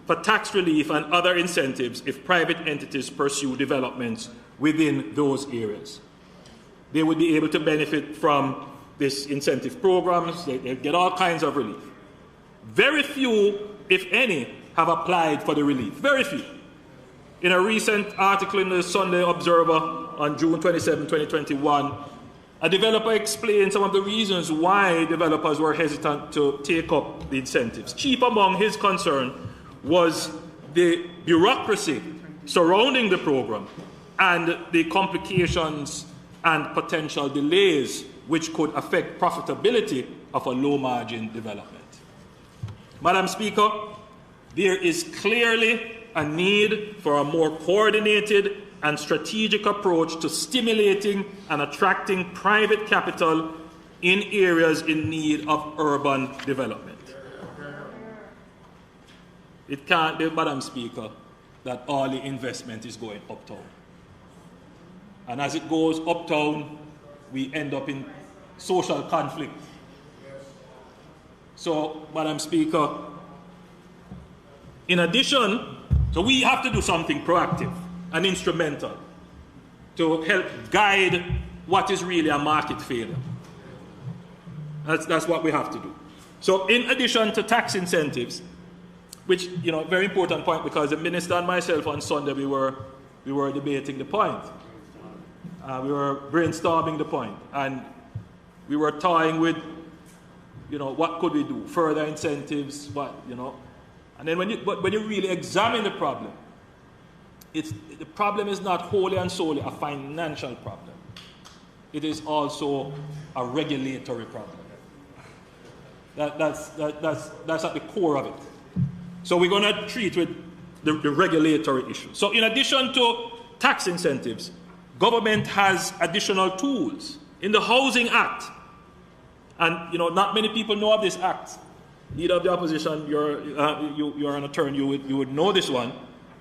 for tax relief and other incentives if private entities pursue developments within those areas. They would be able to benefit from this incentive programs. They get all kinds of relief. Very few, if any, have applied for the relief. Very few. In a recent article in the Sunday Observer on June 27, 2021, a developer explained some of the reasons why developers were hesitant to take up the incentives. Chief among his concern was the bureaucracy surrounding the program and the complications and potential delays which could affect profitability of a low-margin development. Madam Speaker, there is clearly a need for a more coordinated and strategic approach to stimulating and attracting private capital in areas in need of urban development. It can't be, Madam Speaker, that all the investment is going uptown. And as it goes uptown, we end up in social conflict. So, Madam Speaker, in addition, so we have to do something proactive and instrumental to help guide what is really a market failure. That's what we have to do. So in addition to tax incentives, which, very important point, because the minister and myself on Sunday, we were debating the point. We were brainstorming the point, and we were toying with, what could we do? Further incentives, And then when you really examine the problem, the problem is not wholly and solely a financial problem. It is also a regulatory problem. That's at the core of it. So we're going to treat with the regulatory issue. So in addition to tax incentives, government has additional tools In the Housing Act, and not many people know of this act. Leader of the opposition, you're an attorney, you would know this one.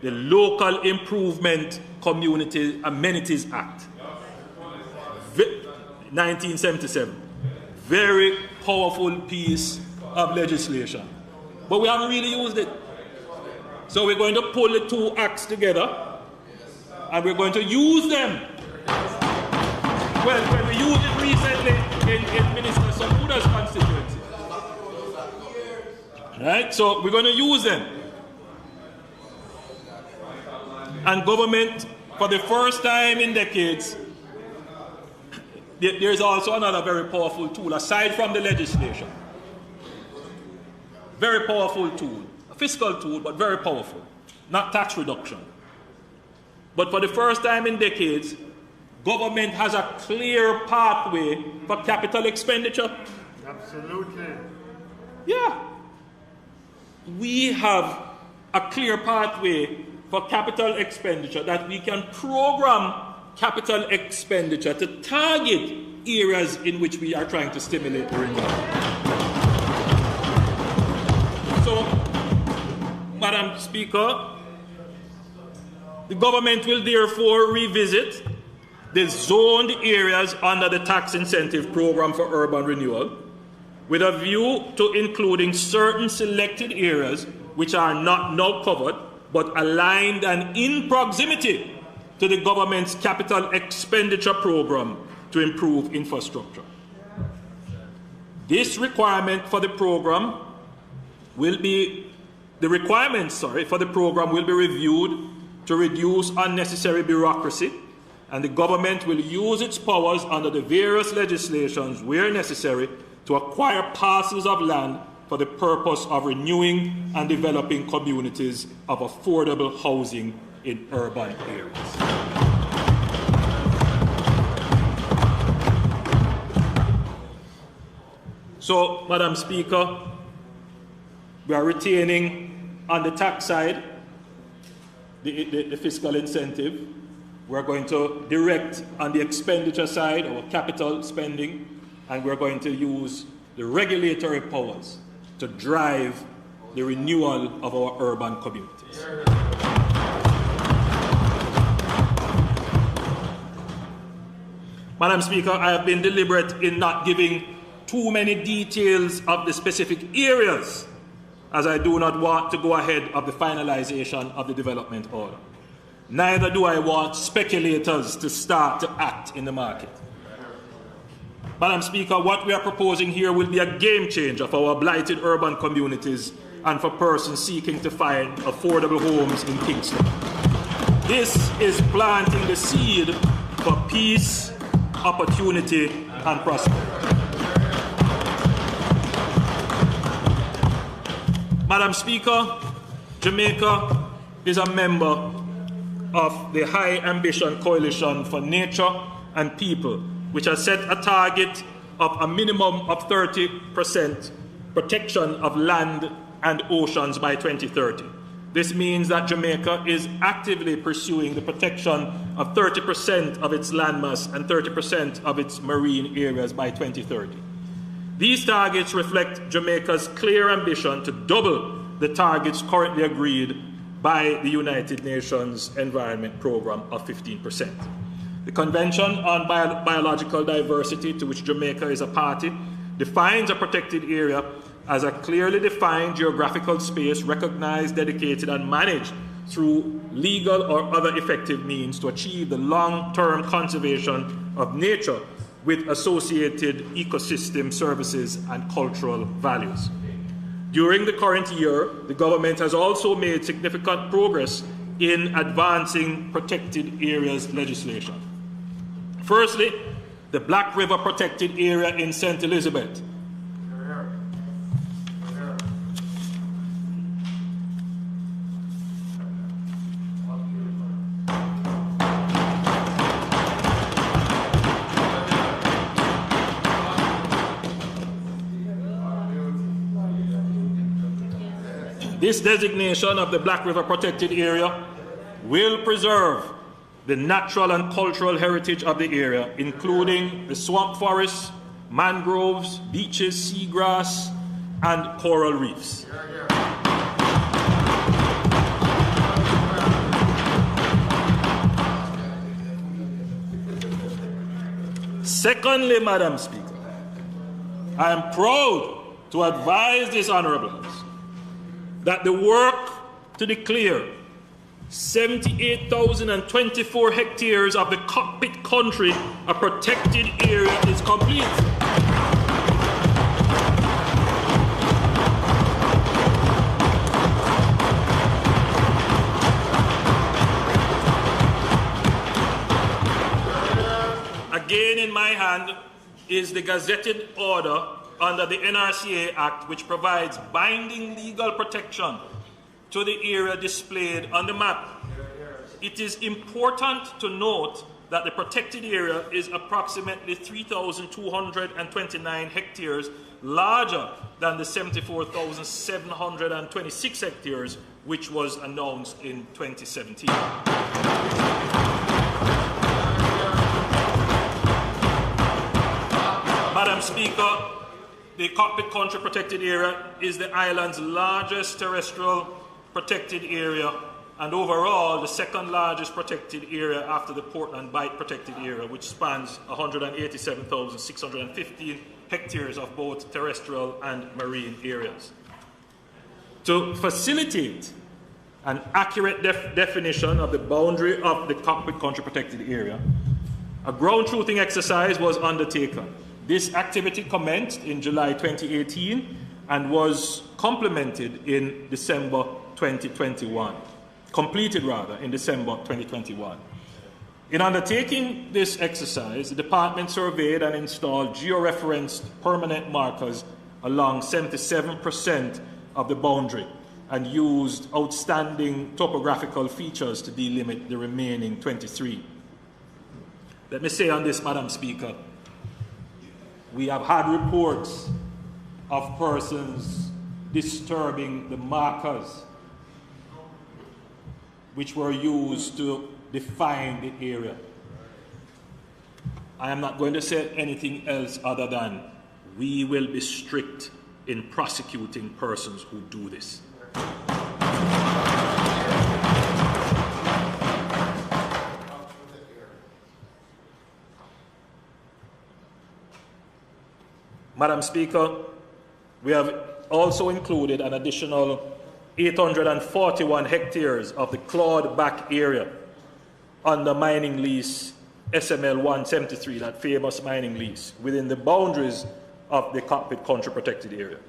The Local Improvement Community Amenities Act, 1977. Very powerful piece of legislation. But we haven't really used it. So we're going to pull the two acts together and we're going to use them. Well, when we used it recently in Minister Samuda's constituency. Right? So we're going to use them. And government, for the first time in decades, there's also another very powerful tool, aside from the legislation. Very powerful tool. A fiscal tool, but very powerful. Not tax reduction. But for the first time in decades, government has a clear pathway for capital expenditure. Absolutely. Yeah. We have a clear pathway for capital expenditure that we can program capital expenditure to target areas in which we are trying to stimulate the renewal. So, Madam Speaker, the government will therefore revisit the zoned areas under the tax incentive program for urban renewal with a view to including certain selected areas which are not now covered but aligned and in proximity to the government's capital expenditure program to improve infrastructure. This requirement for the program will be, the requirements, for the program will be reviewed to reduce unnecessary bureaucracy, and the government will use its powers under the various legislations where necessary to acquire parcels of land for the purpose of renewing and developing communities of affordable housing in urban areas. So, Madam Speaker, we are retaining on the tax side the fiscal incentive. We're going to direct on the expenditure side, our capital spending, and we're going to use the regulatory powers to drive the renewal of our urban communities. Madam Speaker, I have been deliberate in not giving too many details of the specific areas, as I do not want to go ahead of the finalization of the development order. Neither do I want speculators to start to act in the market. Madam Speaker, what we are proposing here will be a game changer for our blighted urban communities and for persons seeking to find affordable homes in Kingston. This is planting the seed for peace, opportunity, and prosperity. Madam Speaker, Jamaica is a member of the High Ambition Coalition for Nature and People, which has set a target of a minimum of 30% protection of land and oceans by 2030. This means that Jamaica is actively pursuing the protection of 30% of its landmass and 30% of its marine areas by 2030. These targets reflect Jamaica's clear ambition to double the targets currently agreed by the United Nations Environment Programme of 15%. The Convention on Biological Diversity, to which Jamaica is a party, defines a protected area as a clearly defined geographical space recognized, dedicated, and managed through legal or other effective means to achieve the long-term conservation of nature with associated ecosystem services and cultural values. During the current year, the government has also made significant progress in advancing protected areas legislation. Firstly, the Black River Protected Area in St. Elizabeth. This designation of the Black River Protected Area will preserve the natural and cultural heritage of the area, including the swamp forests, mangroves, beaches, seagrass, and coral reefs. Secondly, Madam Speaker, I am proud to advise this Honourable House that the work to declare 78,024 hectares of the cockpit country a protected area is complete. Again in my hand is the gazetted order under the NRCA Act, which provides binding legal protection to the area displayed on the map. It is important to note that the protected area is approximately 3,229 hectares larger than the 74,726 hectares which was announced in 2017. Madam Speaker, the Cockpit Country Protected Area is the island's largest terrestrial protected area and overall the second largest protected area after the Portland Bight Protected Area, which spans 187,615 hectares of both terrestrial and marine areas. To facilitate an accurate definition of the boundary of the Cockpit Country Protected Area, a ground truthing exercise was undertaken. This activity commenced in July 2018 and was completed in December 2021. Completed rather in December 2021. In undertaking this exercise, the department surveyed and installed georeferenced permanent markers along 77% of the boundary and used outstanding topographical features to delimit the remaining 23. Let me say on this, Madam Speaker, we have had reports of persons disturbing the markers which were used to define the area. I am not going to say anything else other than we will be strict in prosecuting persons who do this. Madam Speaker, we have also included an additional 841 hectares of the clawed back area under mining lease SML 173, that famous mining lease, within the boundaries of the Cockpit Country Protected Area.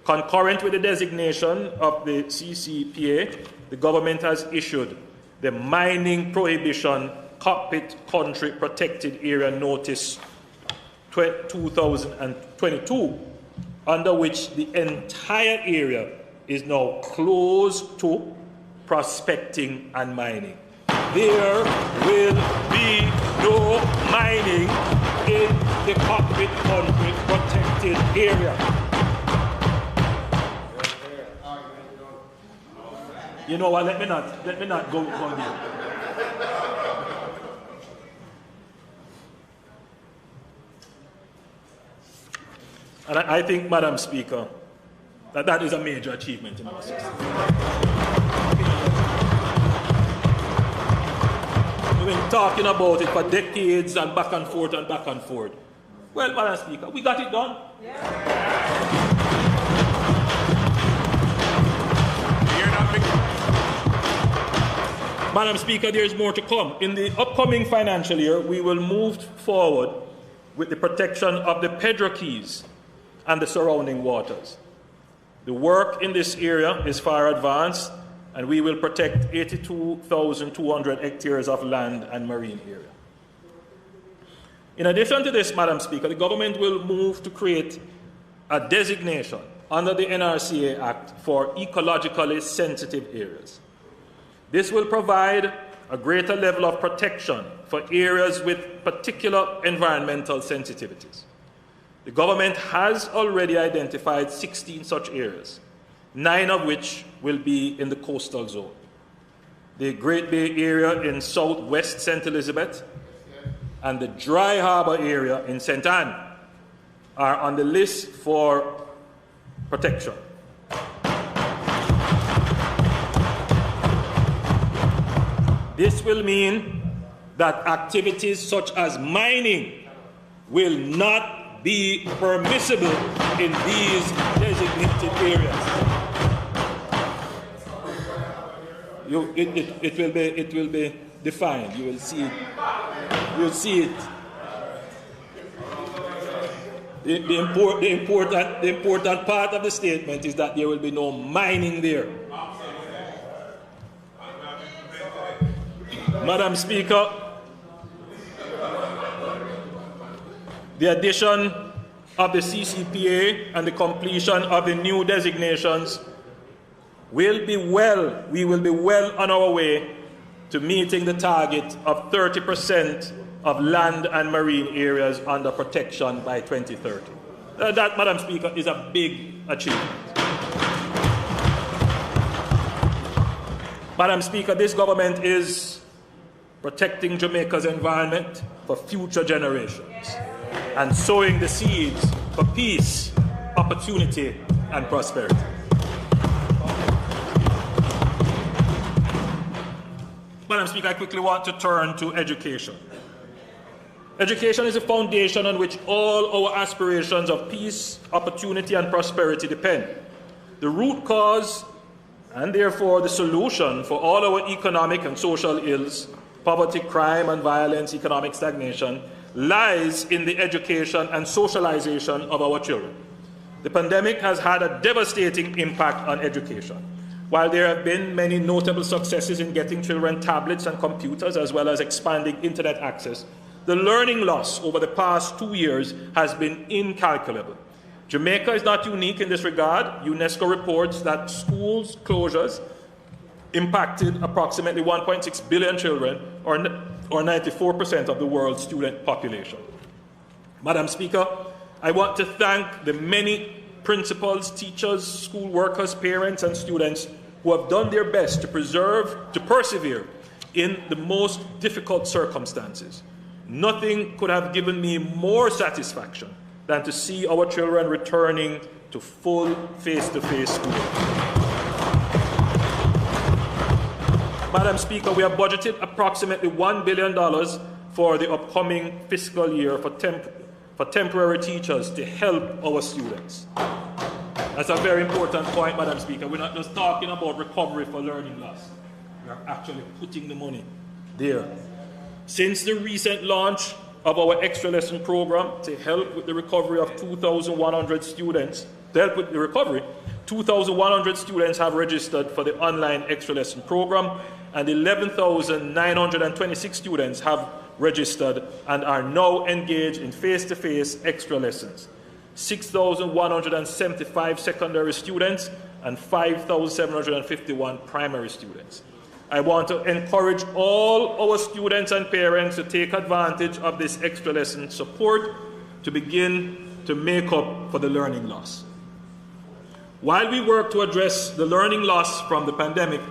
Concurrent with the designation of the CCPA, the government has issued the Mining Prohibition Cockpit Country Protected Area Notice 2022, under which the entire area is now closed to prospecting and mining. There will be no mining in the Cockpit Country Protected Area. You know what? Let me not go on there. And I think, Madam Speaker, that is a major achievement in our system. We've been talking about it for decades and back and forth and back and forth. Well, Madam Speaker, we got it done. Yeah. Madam Speaker, there is more to come. In the upcoming financial year, we will move forward with the protection of the Pedro Keys and the surrounding waters. The work in this area is far advanced, and we will protect 82,200 hectares of land and marine area. In addition to this, Madam Speaker, the government will move to create a designation under the NRCA Act for ecologically sensitive areas. This will provide a greater level of protection for areas with particular environmental sensitivities. The government has already identified 16 such areas, 9 of which will be in the coastal zone. the Great Bay area in southwest St. Elizabeth, and the Dry Harbor area in St. Anne are on the list for protection. This will mean that activities such as mining will not be permissible in these designated areas. It will be defined. You will see it. You will see it. The important part of the statement is that there will be no mining there. Madam Speaker, the addition of the CCPA and the completion of the new designations we will be well on our way to meeting the target of 30% of land and marine areas under protection by 2030. That, Madam Speaker, is a big achievement. Madam Speaker, this government is protecting Jamaica's environment for future generations and sowing the seeds for peace, opportunity, and prosperity. Madam Speaker, I quickly want to turn to education. Education is a foundation on which all our aspirations of peace, opportunity, and prosperity depend. The root cause, and therefore the solution for all our economic and social ills, poverty, crime, and violence, economic stagnation, lies in the education and socialization of our children. The pandemic has had a devastating impact on education. While there have been many notable successes in getting children tablets and computers, as well as expanding internet access, the learning loss over the past 2 years has been incalculable. Jamaica is not unique in this regard. UNESCO reports that schools closures impacted approximately 1.6 billion children, or 94% of the world's student population. Madam Speaker, I want to thank the many principals, teachers, school workers, parents, and students who have done their best to persevere in the most difficult circumstances. Nothing could have given me more satisfaction than to see our children returning to full face-to-face school. Madam Speaker, we have budgeted approximately $1 billion for the upcoming fiscal year for temporary teachers to help our students. That's a very important point, Madam Speaker. We're not just talking about recovery for learning loss. We are actually putting the money there. Since the recent launch of our extra lesson program to help with the recovery of 2,100 students, 2,100 students have registered for the online extra lesson program, and 11,926 students have registered and are now engaged in face-to-face extra lessons. 6,175 secondary students and 5,751 primary students. I want to encourage all our students and parents to take advantage of this extra lesson support to begin to make up for the learning loss. While we work to address the learning loss from the pandemic,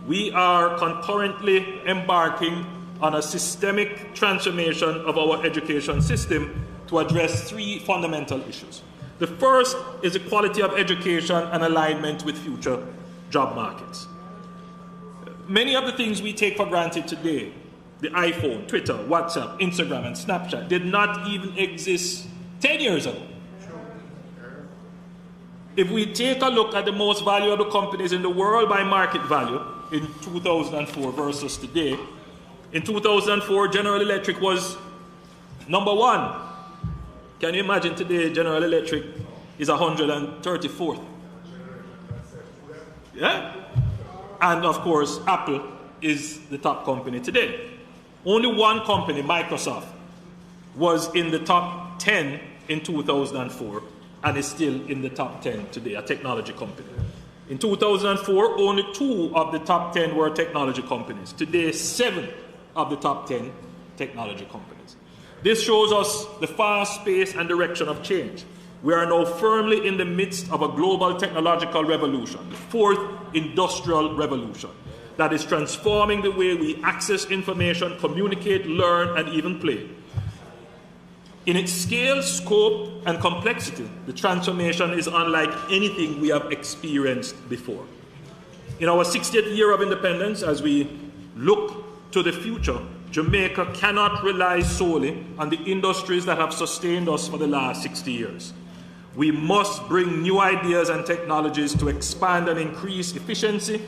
we are concurrently embarking on a systemic transformation of our education system to address 3 fundamental issues. The first is the quality of education and alignment with future job markets. Many of the things we take for granted today, the iPhone, Twitter, WhatsApp, Instagram, and Snapchat, did not even exist 10 years ago. If we take a look at the most valuable companies in the world by market value in 2004 versus today, in 2004, General Electric was number 1. Can you imagine today General Electric is 134th? Yeah? And of course, Apple is the top company today. Only one company, Microsoft, was in the top 10 in 2004 and is still in the top 10 today, a technology company. In 2004, only 2 of the top 10 were technology companies. Today, 7 of the top 10 technology companies. This shows us the fast pace and direction of change. We are now firmly in the midst of a global technological revolution, the 4th industrial revolution. that is transforming the way we access information, communicate, learn, and even play. In its scale, scope, and complexity, the transformation is unlike anything we have experienced before. In our 60th year of independence, as we look to the future, Jamaica cannot rely solely on the industries that have sustained us for the last 60 years. We must bring new ideas and technologies to expand and increase efficiency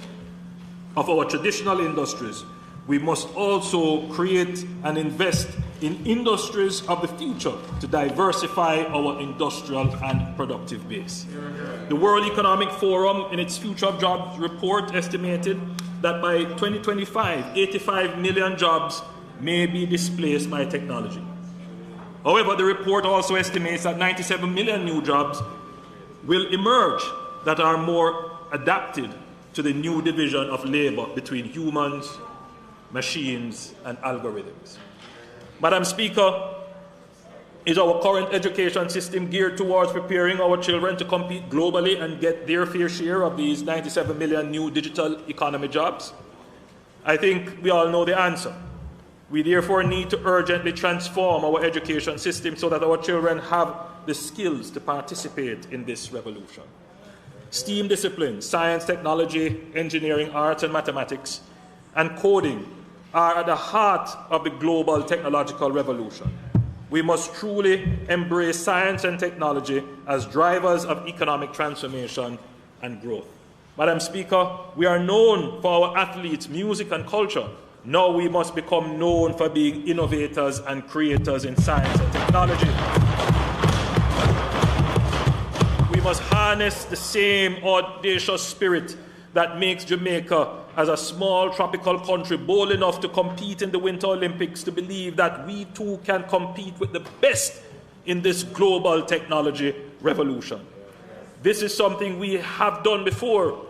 of our traditional industries. We must also create and invest in industries of the future to diversify our industrial and productive base. The World Economic Forum, in its Future of Jobs report, estimated that by 2025, 85 million jobs may be displaced by technology. However, the report also estimates that 97 million new jobs will emerge that are more adapted to the new division of labor between humans, machines, and algorithms. Madam Speaker, is our current education system geared towards preparing our children to compete globally and get their fair share of these 97 million new digital economy jobs? I think we all know the answer. We therefore need to urgently transform our education system so that our children have the skills to participate in this revolution. STEAM disciplines, science, technology, engineering, arts, and mathematics, and coding are at the heart of the global technological revolution. We must truly embrace science and technology as drivers of economic transformation and growth. Madam Speaker, we are known for our athletes, music, and culture. Now we must become known for being innovators and creators in science and technology. We must harness the same audacious spirit that makes Jamaica, as a small tropical country, bold enough to compete in the Winter Olympics, to believe that we too can compete with the best in this global technology revolution. This is something we have done before.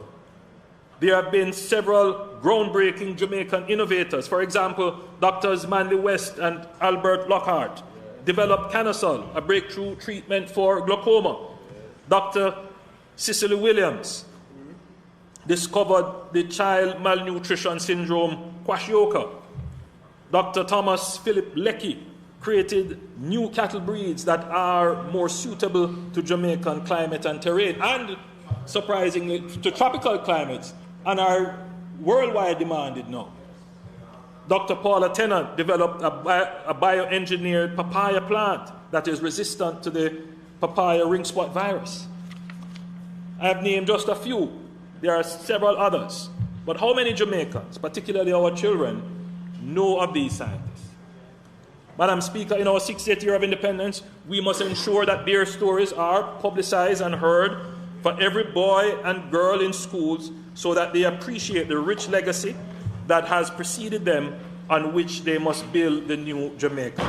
There have been several groundbreaking Jamaican innovators. For example, Drs. Manley West and Albert Lockhart developed Canasol, a breakthrough treatment for glaucoma. Dr. Cicely Williams discovered the child malnutrition syndrome, kwashiorkor. Dr. Thomas Philip Leckie created new cattle breeds that are more suitable to Jamaican climate and terrain, and surprisingly to tropical climates, and are worldwide demanded now. Dr. Paula Tennant developed a bioengineered papaya plant that is resistant to the papaya ring spot virus. I have named just a few. There are several others. But how many Jamaicans, particularly our children, know of these scientists? Madam Speaker, in our 60th year of independence, we must ensure that their stories are publicized and heard for every boy and girl in schools, so that they appreciate the rich legacy that has preceded them, on which they must build the new Jamaica.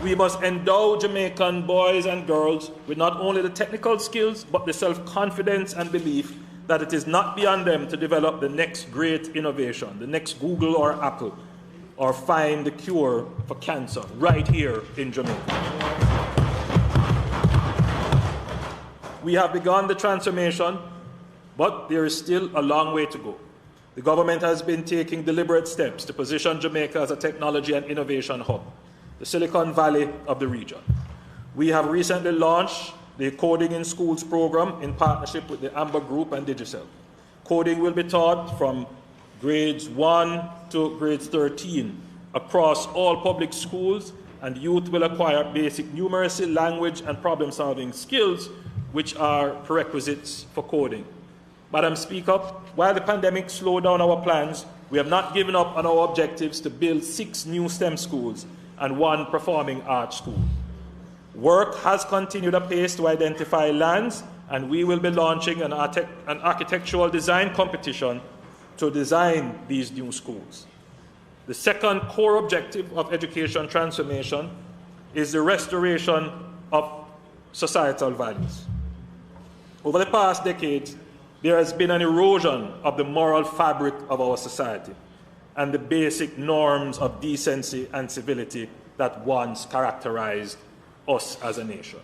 We must endow Jamaican boys and girls with not only the technical skills, but the self-confidence and belief that it is not beyond them to develop the next great innovation, the next Google or Apple, or find the cure for cancer right here in Jamaica. We have begun the transformation, but there is still a long way to go. The government has been taking deliberate steps to position Jamaica as a technology and innovation hub, the Silicon Valley of the region. We have recently launched the Coding in Schools program in partnership with the Amber Group and Digicel. Coding will be taught from grades 1 to grades 13 across all public schools, and youth will acquire basic numeracy, language, and problem-solving skills, which are prerequisites for coding. Madam Speaker, while the pandemic slowed down our plans, we have not given up on our objectives to build 6 new STEM schools and 1 performing arts school. Work has continued apace to identify lands, and we will be launching an architectural design competition to design these new schools. The second core objective of education transformation is the restoration of societal values. Over the past decades, there has been an erosion of the moral fabric of our society and the basic norms of decency and civility that once characterized us as a nation.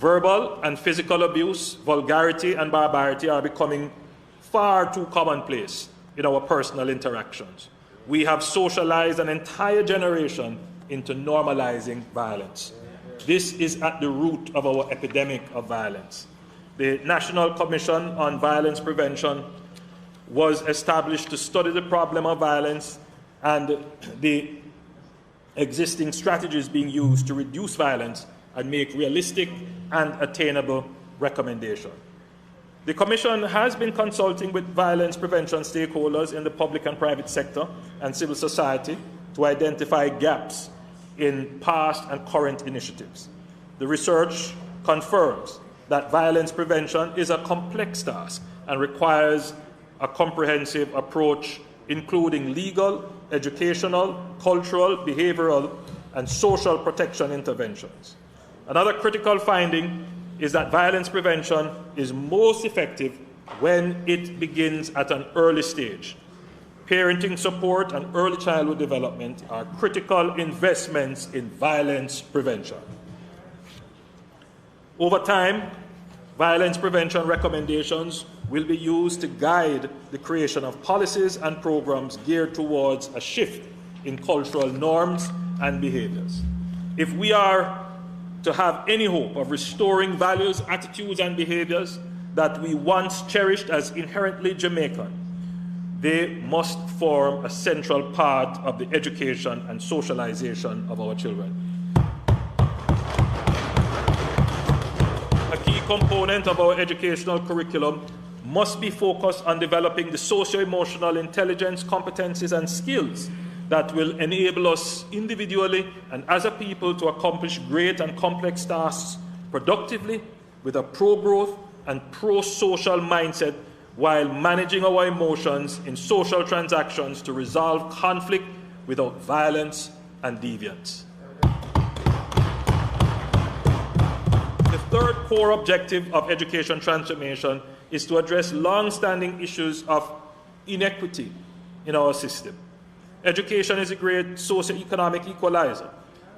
Verbal and physical abuse, vulgarity, and barbarity are becoming far too commonplace in our personal interactions. We have socialized an entire generation into normalizing violence. This is at the root of our epidemic of violence. The National Commission on Violence Prevention was established to study the problem of violence and the existing strategies being used to reduce violence and make realistic and attainable recommendations. The Commission has been consulting with violence prevention stakeholders in the public and private sector and civil society to identify gaps in past and current initiatives. The research confirms that violence prevention is a complex task and requires a comprehensive approach, including legal, educational, cultural, behavioral, and social protection interventions. Another critical finding is that violence prevention is most effective when it begins at an early stage. Parenting support and early childhood development are critical investments in violence prevention. Over time, violence prevention recommendations will be used to guide the creation of policies and programs geared towards a shift in cultural norms and behaviors. If we are to have any hope of restoring values, attitudes, and behaviors that we once cherished as inherently Jamaican, they must form a central part of the education and socialization of our children. A key component of our educational curriculum must be focused on developing the socio-emotional intelligence, competencies, and skills that will enable us individually and as a people to accomplish great and complex tasks productively with a pro-growth and pro-social mindset while managing our emotions in social transactions to resolve conflict without violence and deviance. The third core objective of education transformation is to address long-standing issues of inequity in our system. Education is a great socio-economic equalizer.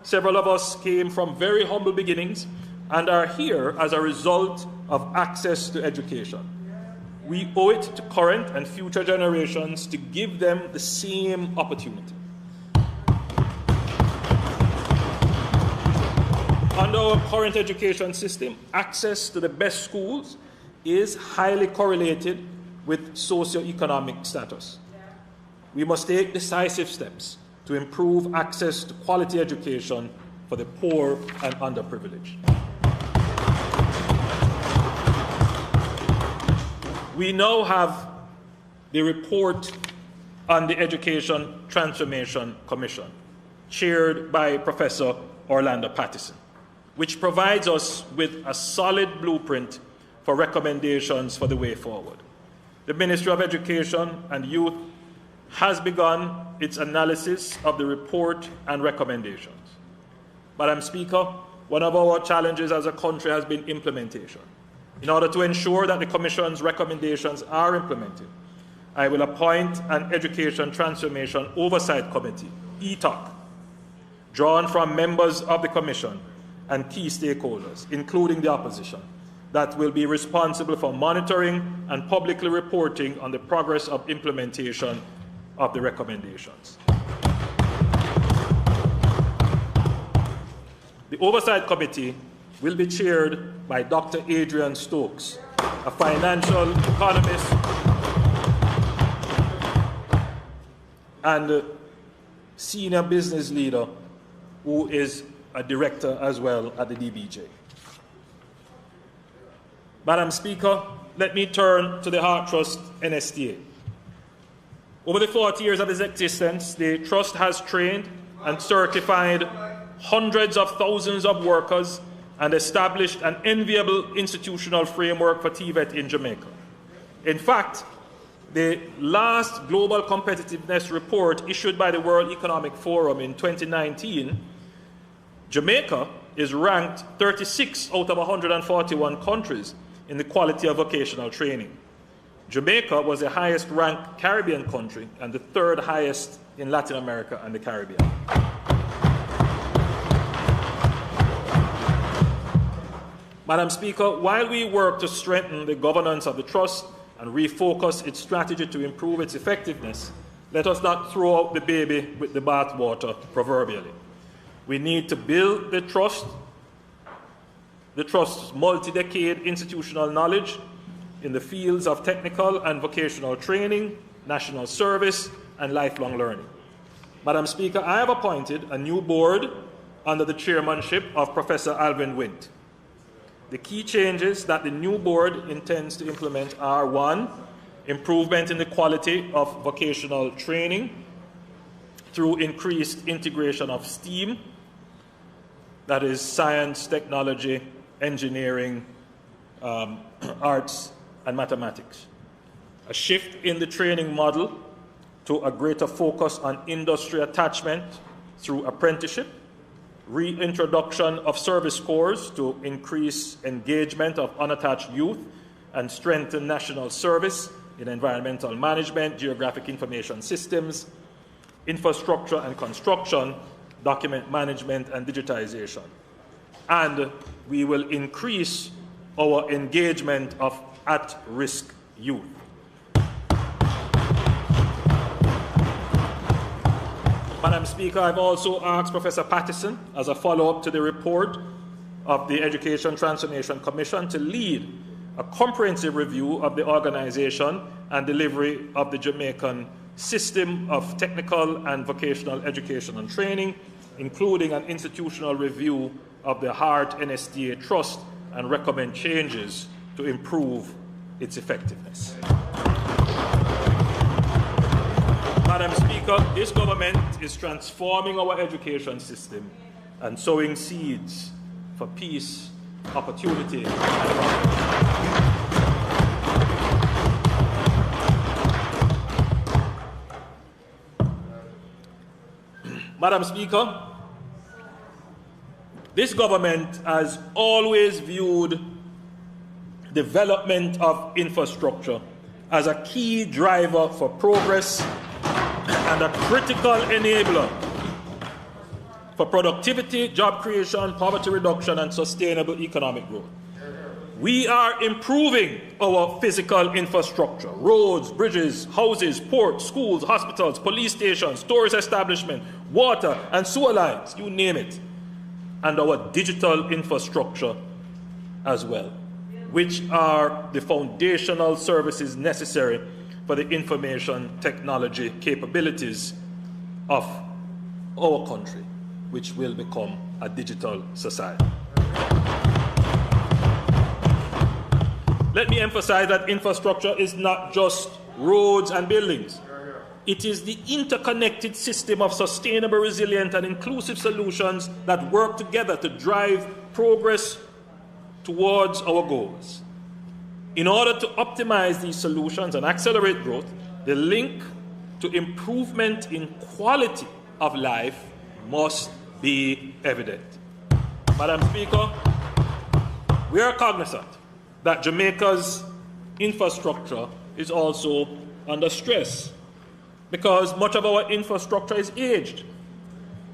Several of us came from very humble beginnings and are here as a result of access to education. We owe it to current and future generations to give them the same opportunity. Under our current education system, access to the best schools is highly correlated with socioeconomic status. We must take decisive steps to improve access to quality education for the poor and underprivileged. We now have the report on the Education Transformation Commission, chaired by Professor Orlando Pattison, which provides us with a solid blueprint for recommendations for the way forward. The Ministry of Education and Youth has begun its analysis of the report and recommendations. Madam Speaker, one of our challenges as a country has been implementation. In order to ensure that the Commission's recommendations are implemented, I will appoint an Education Transformation Oversight Committee, ETOC, drawn from members of the Commission and key stakeholders, including the opposition, that will be responsible for monitoring and publicly reporting on the progress of implementation of the recommendations. The Oversight Committee will be chaired by Dr. Adrian Stokes, a financial economist and a senior business leader who is a director as well at the DBJ. Madam Speaker, let me turn to the Heart Trust NSTA. Over the 40 years of its existence, the Trust has trained and certified hundreds of thousands of workers and established an enviable institutional framework for TVET in Jamaica. In fact, the last Global Competitiveness Report issued by the World Economic Forum in 2019, Jamaica is ranked 36 out of 141 countries in the quality of vocational training. Jamaica was the highest ranked Caribbean country and the third highest in Latin America and the Caribbean. Madam Speaker, while we work to strengthen the governance of the trust and refocus its strategy to improve its effectiveness, let us not throw out the baby with the bathwater, proverbially. We need to build the trust's multi-decade institutional knowledge in the fields of technical and vocational training, national service, and lifelong learning. Madam Speaker, I have appointed a new board under the chairmanship of Professor Alvin Wint. The key changes that the new board intends to implement are: 1, improvement in the quality of vocational training through increased integration of STEAM, that is science, technology, engineering, arts, and mathematics. A shift in the training model to a greater focus on industry attachment through apprenticeship, reintroduction of service corps to increase engagement of unattached youth and strengthen national service in environmental management, geographic information systems, infrastructure and construction, document management and digitization. And we will increase our engagement of at-risk youth. Madam Speaker, I've also asked Professor Pattison, as a follow-up to the report of the Education Transformation Commission, to lead a comprehensive review of the organization and delivery of the Jamaican system of technical and vocational education and training, including an institutional review of the HEART NSTA Trust, and recommend changes to improve its effectiveness. Madam Speaker, this government is transforming our education system and sowing seeds for peace, opportunity, and progress. Madam Speaker, this government has always viewed development of infrastructure as a key driver for progress and a critical enabler for productivity, job creation, poverty reduction, and sustainable economic growth. We are improving our physical infrastructure: roads, bridges, houses, ports, schools, hospitals, police stations, tourist establishments, water and sewer lines, you name it, and our digital infrastructure as well, which are the foundational services necessary for the information technology capabilities of our country, which will become a digital society. Let me emphasize that infrastructure is not just roads and buildings. It is the interconnected system of sustainable, resilient, and inclusive solutions that work together to drive progress towards our goals. In order to optimize these solutions and accelerate growth, the link to improvement in quality of life must be evident. Madam Speaker, we are cognizant that Jamaica's infrastructure is also under stress because much of our infrastructure is aged.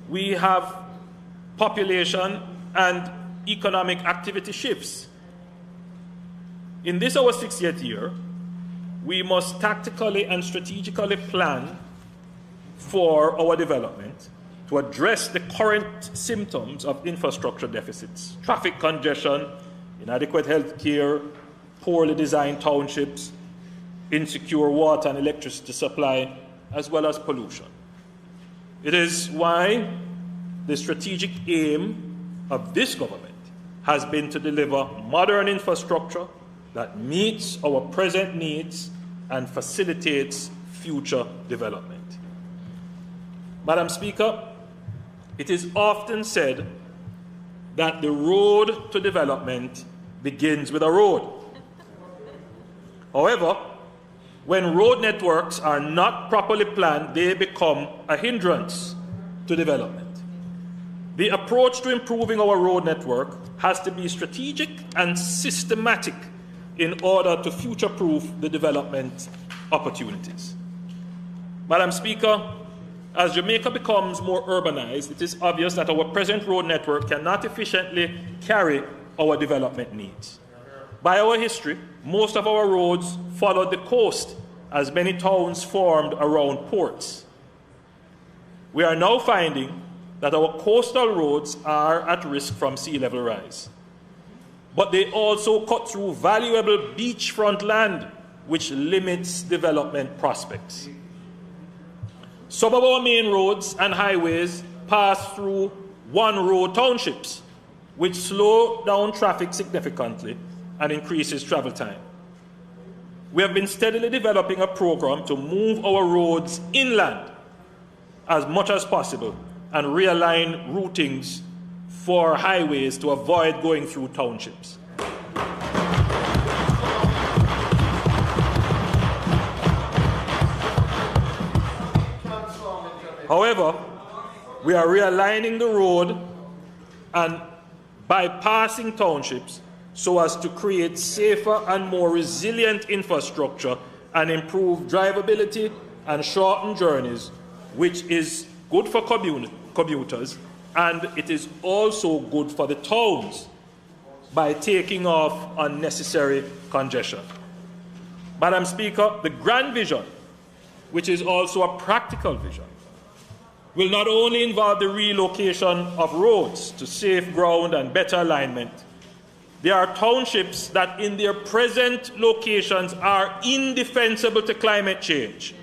We have population and economic activity shifts. In this, our 60th year, we must tactically and strategically plan for our development to address the current symptoms of infrastructure deficits: traffic congestion, inadequate health care, poorly designed townships, insecure water and electricity supply, as well as pollution. It is why the strategic aim of this government has been to deliver modern infrastructure that meets our present needs and facilitates future development. Madam Speaker, it is often said that the road to development begins with a road. However, when road networks are not properly planned, they become a hindrance to development. The approach to improving our road network has to be strategic and systematic in order to future-proof the development opportunities. Madam Speaker, as Jamaica becomes more urbanized, it is obvious that our present road network cannot efficiently carry our development needs. By our history, most of our roads followed the coast as many towns formed around ports. We are now finding that our coastal roads are at risk from sea level rise. But they also cut through valuable beachfront land, which limits development prospects. Some of our main roads and highways pass through one-road townships, which slow down traffic significantly and increases travel time. We have been steadily developing a program to move our roads inland as much as possible and realign routings for highways to avoid going through townships. However, we are realigning the road and bypassing townships so as to create safer and more resilient infrastructure and improve drivability and shorten journeys, which is good for commuters, and it is also good for the towns by taking off unnecessary congestion. Madam Speaker, the grand vision, which is also a practical vision, will not only involve the relocation of roads to safe ground and better alignment. There are townships that in their present locations are indefensible to climate change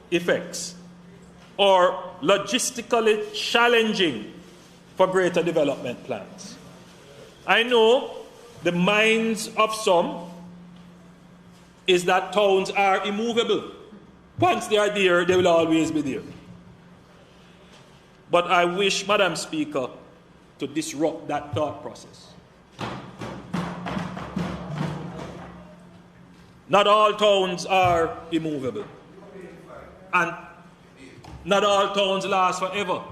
effects or logistically challenging for greater development plans. I know the minds of some is that towns are immovable. Once they are there, they will always be there. But I wish, Madam Speaker, to disrupt that thought process. Not all towns are immovable. And not all towns last forever.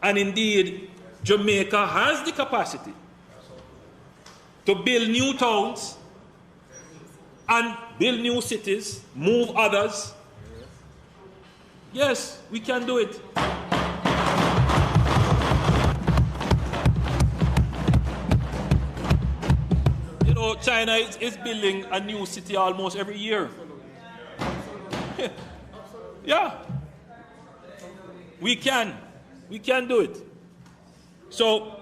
And indeed, Jamaica has the capacity to build new towns and build new cities, move others. Yes, we can do it. You know, China is building a new city almost every year. Yeah. We can do it. So,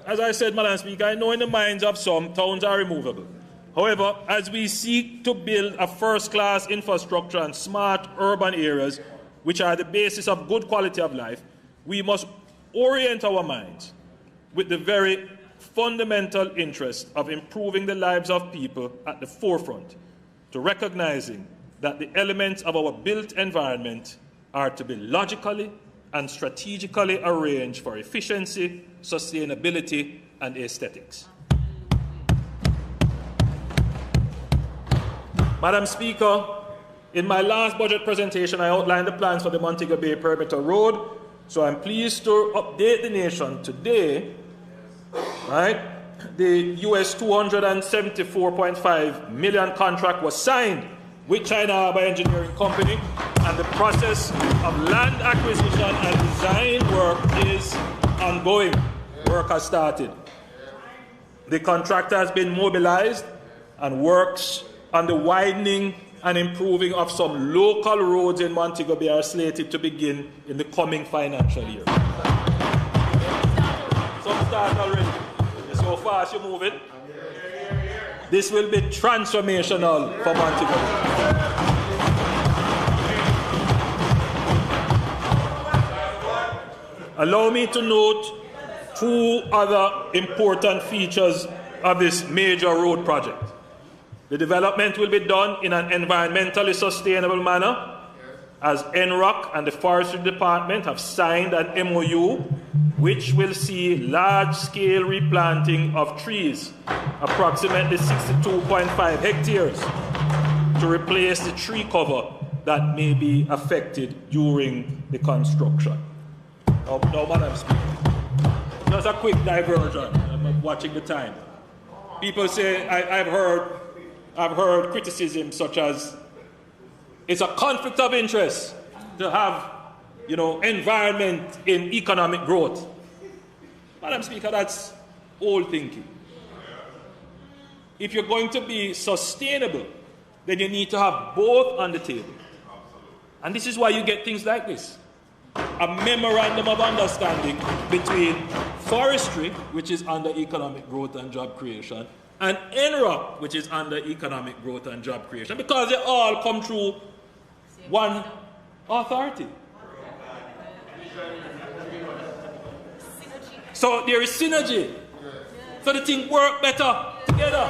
as I said, Madam Speaker, I know in the minds of some, towns are removable. However, as we seek to build a first-class infrastructure and smart urban areas, which are the basis of good quality of life, we must orient our minds with the very fundamental interest of improving the lives of people at the forefront, to recognizing that the elements of our built environment are to be logically and strategically arranged for efficiency, sustainability, and aesthetics. Madam Speaker, in my last budget presentation, I outlined the plans for the Montego Bay Perimeter Road, so I'm pleased to update the nation today. Right? The US $274.5 million contract was signed with China Harbour Engineering Company, and the process of land acquisition and design work is ongoing. Work has started. The contractor has been mobilized and works on the widening and improving of some local roads in Montego Bay are slated to begin in the coming financial year. Some start already. So fast you're moving. This will be transformational for Montego Bay. Allow me to note two other important features of this major road project. The development will be done in an environmentally sustainable manner, as NROC and the Forestry Department have signed an MOU which will see large-scale replanting of trees, approximately 62.5 hectares, to replace the tree cover that may be affected during the construction. Now, Madam Speaker, just a quick diversion. I'm watching the time. People say, I've heard criticism such as it's a conflict of interest to have, environment in economic growth. Madam Speaker, that's old thinking. If you're going to be sustainable, then you need to have both on the table. And this is why you get things like this. A memorandum of understanding between forestry, which is under economic growth and job creation, and NROP, which is under economic growth and job creation, because they all come through one authority. So there is synergy. So the things work better together.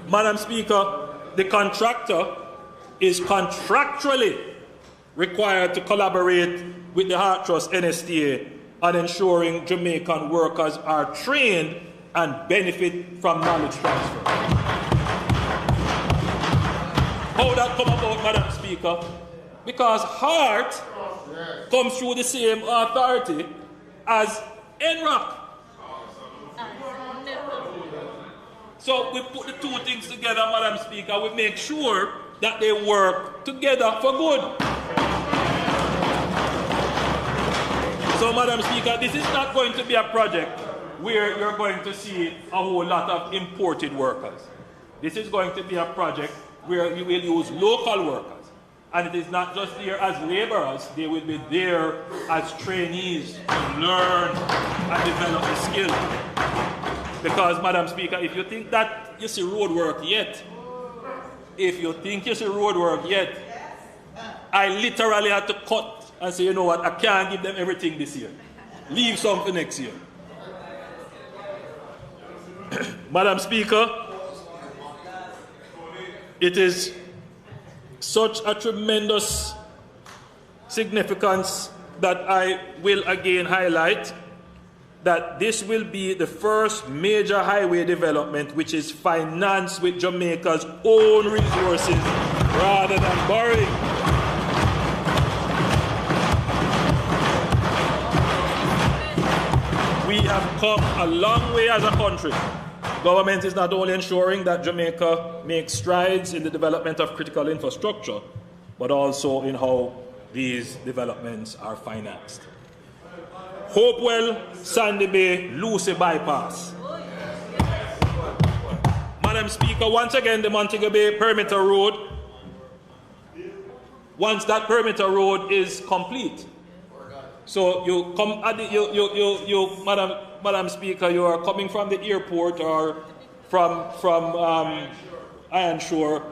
Madam Speaker, the contractor is contractually required to collaborate with the Heart Trust NSTA on ensuring Jamaican workers are trained and benefit from knowledge transfer. How that come about, Madam Speaker? Because Heart comes through the same authority as NROP. So we put the two things together, Madam Speaker. We make sure that they work together for good. So, Madam Speaker, this is not going to be a project where you're going to see a whole lot of imported workers. This is going to be a project where you will use local workers. And it is not just there as laborers, they will be there as trainees to learn and develop the skill. Because, Madam Speaker, if you think that you see road work yet, I literally had to cut and say, you know what, I can't give them everything this year. Leave some for next year. Madam Speaker, it is such a tremendous significance that I will again highlight that this will be the first major highway development which is financed with Jamaica's own resources rather than borrowing. We have come a long way as a country. Government is not only ensuring that Jamaica makes strides in the development of critical infrastructure, but also in how these developments are financed. Hopewell, Sandy Bay, Lucy Bypass. Madam Speaker, once again, the Montego Bay Perimeter Road, once that perimeter road is complete, so you come at the, Madam Speaker, you are coming from the airport or from Iron Shore,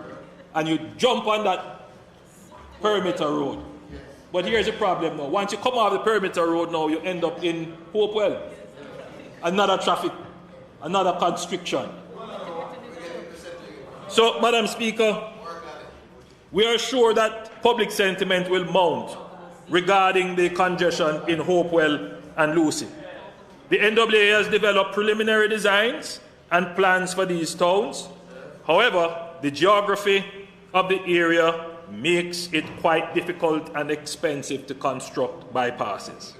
and you jump on that perimeter road. But here's the problem now. Once you come off the perimeter road now, you end up in Hopewell. Another traffic, another constriction. So, Madam Speaker, we are sure that public sentiment will mount regarding the congestion in Hopewell and Lucy. The NAA has developed preliminary designs and plans for these towns. However, the geography of the area makes it quite difficult and expensive to construct bypasses.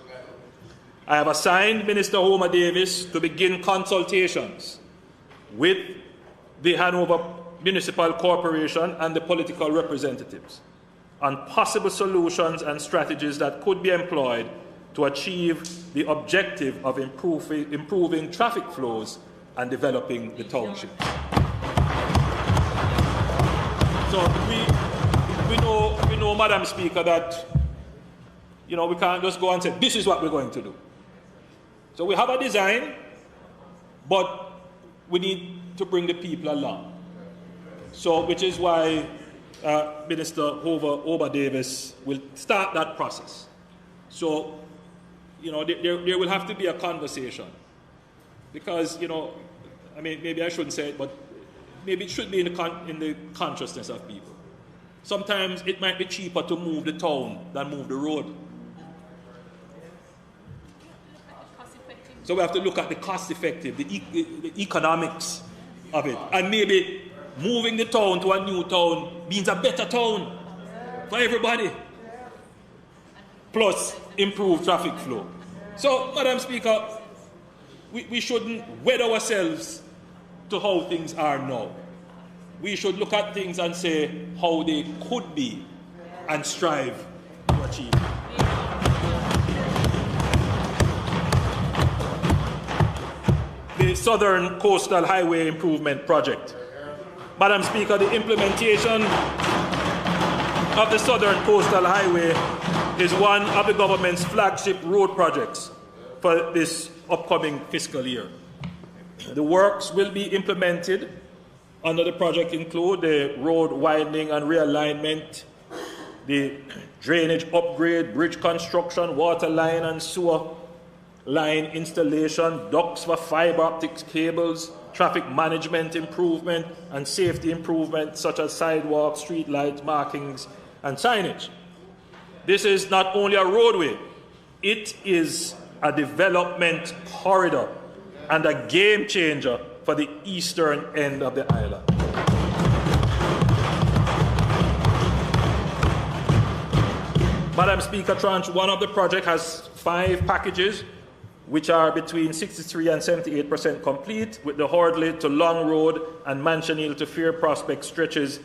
I have assigned Minister Homer Davis to begin consultations with the Hanover Municipal Corporation and the political representatives on possible solutions and strategies that could be employed to achieve the objective of improving traffic flows and developing the township. So we know, Madam Speaker, that we can't just go and say, this is what we're going to do. So we have a design, but we need to bring the people along. So, which is why Minister Homer Davis will start that process. So, there will have to be a conversation. Because, I mean, maybe I shouldn't say it, but maybe it should be in the consciousness of people. Sometimes it might be cheaper to move the town than move the road. So we have to look at the cost effective, the economics of it. And maybe moving the town to a new town means a better town for everybody. Plus improved traffic flow. So, Madam Speaker, we shouldn't wed ourselves to how things are now. we should look at things and say how they could be and strive to achieve. The Southern Coastal Highway Improvement Project. Madam Speaker, the implementation of the Southern Coastal Highway is one of the government's flagship road projects for this upcoming fiscal year. The works will be implemented under the project include the road widening and realignment, the drainage upgrade, bridge construction, water line and sewer line installation, ducts for fiber optic cables, traffic management improvement, and safety improvements such as sidewalks, street lights, markings, and signage. This is not only a roadway, it is a development corridor and a game changer for the eastern end of the island. Madam Speaker, Tranche 1 of the project has 5 packages, which are between 63% and 78% complete, with the Hordley to Long Road and Mansion Hill to Fair Prospect stretches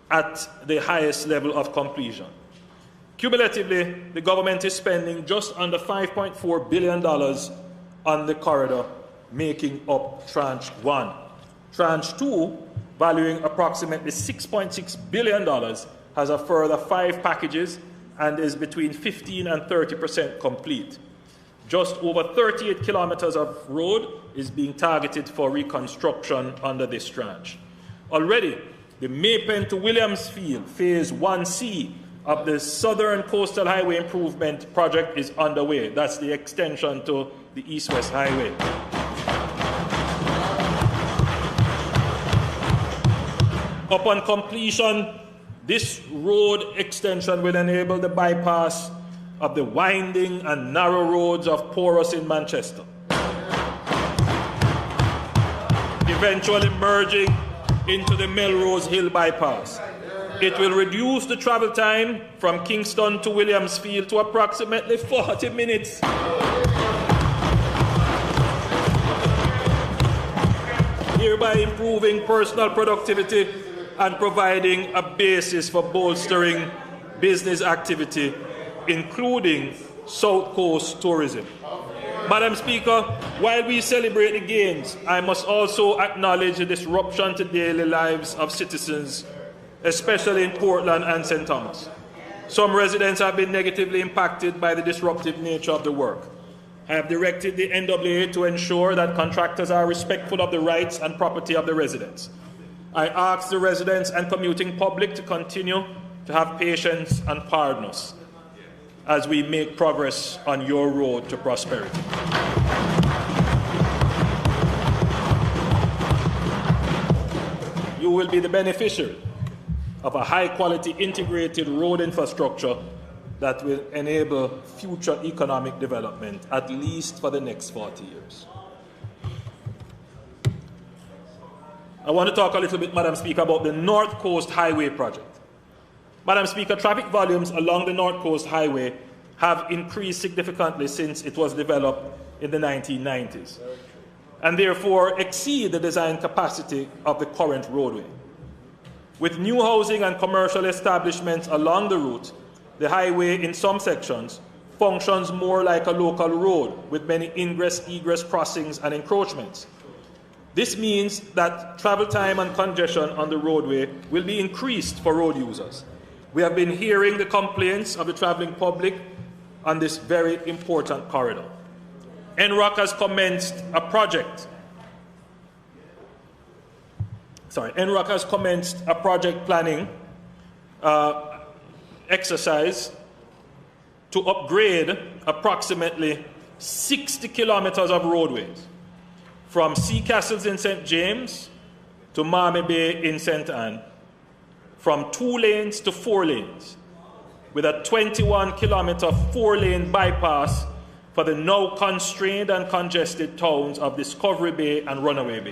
at the highest level of completion. Cumulatively, the government is spending just under $5.4 billion on the corridor, making up Tranche 1. Tranche 2, valuing approximately $6.6 billion, has a further 5 packages and is between 15% and 30% complete. Just over 38 kilometers of road is being targeted for reconstruction under this tranche. Already, the Maypen to Williamsfield Phase 1C of the Southern Coastal Highway Improvement Project is underway. That's the extension to the East-West Highway. Upon completion, this road extension will enable the bypass of the winding and narrow roads of Porus in Manchester, eventually merging into the Melrose Hill bypass. It will reduce the travel time from Kingston to Williamsfield to approximately 40 minutes. Hereby improving personal productivity and providing a basis for bolstering business activity, including South Coast tourism. Madam Speaker, while we celebrate the gains, I must also acknowledge the disruption to daily lives of citizens, especially in Portland and St. Thomas. Some residents have been negatively impacted by the disruptive nature of the work. I have directed the NAA to ensure that contractors are respectful of the rights and property of the residents. I ask the residents and commuting public to continue to have patience and pardon us as we make progress on your road to prosperity. You will be the beneficiary of a high-quality integrated road infrastructure that will enable future economic development, at least for the next 40 years. I want to talk a little bit, Madam Speaker, about the North Coast Highway project. Madam Speaker, traffic volumes along the North Coast Highway have increased significantly since it was developed in the 1990s, and therefore exceed the design capacity of the current roadway. With new housing and commercial establishments along the route, the highway in some sections functions more like a local road with many ingress-egress crossings and encroachments. This means that travel time and congestion on the roadway will be increased for road users. We have been hearing the complaints of the traveling public on this very important corridor. NROC has commenced a project planning exercise to upgrade approximately 60 kilometers of roadways from Sea Castles in St. James to Marmy Bay in St. Anne, from 2 lanes to 4 lanes, with a 21-kilometer 4-lane bypass for the now constrained and congested towns of Discovery Bay and Runaway Bay.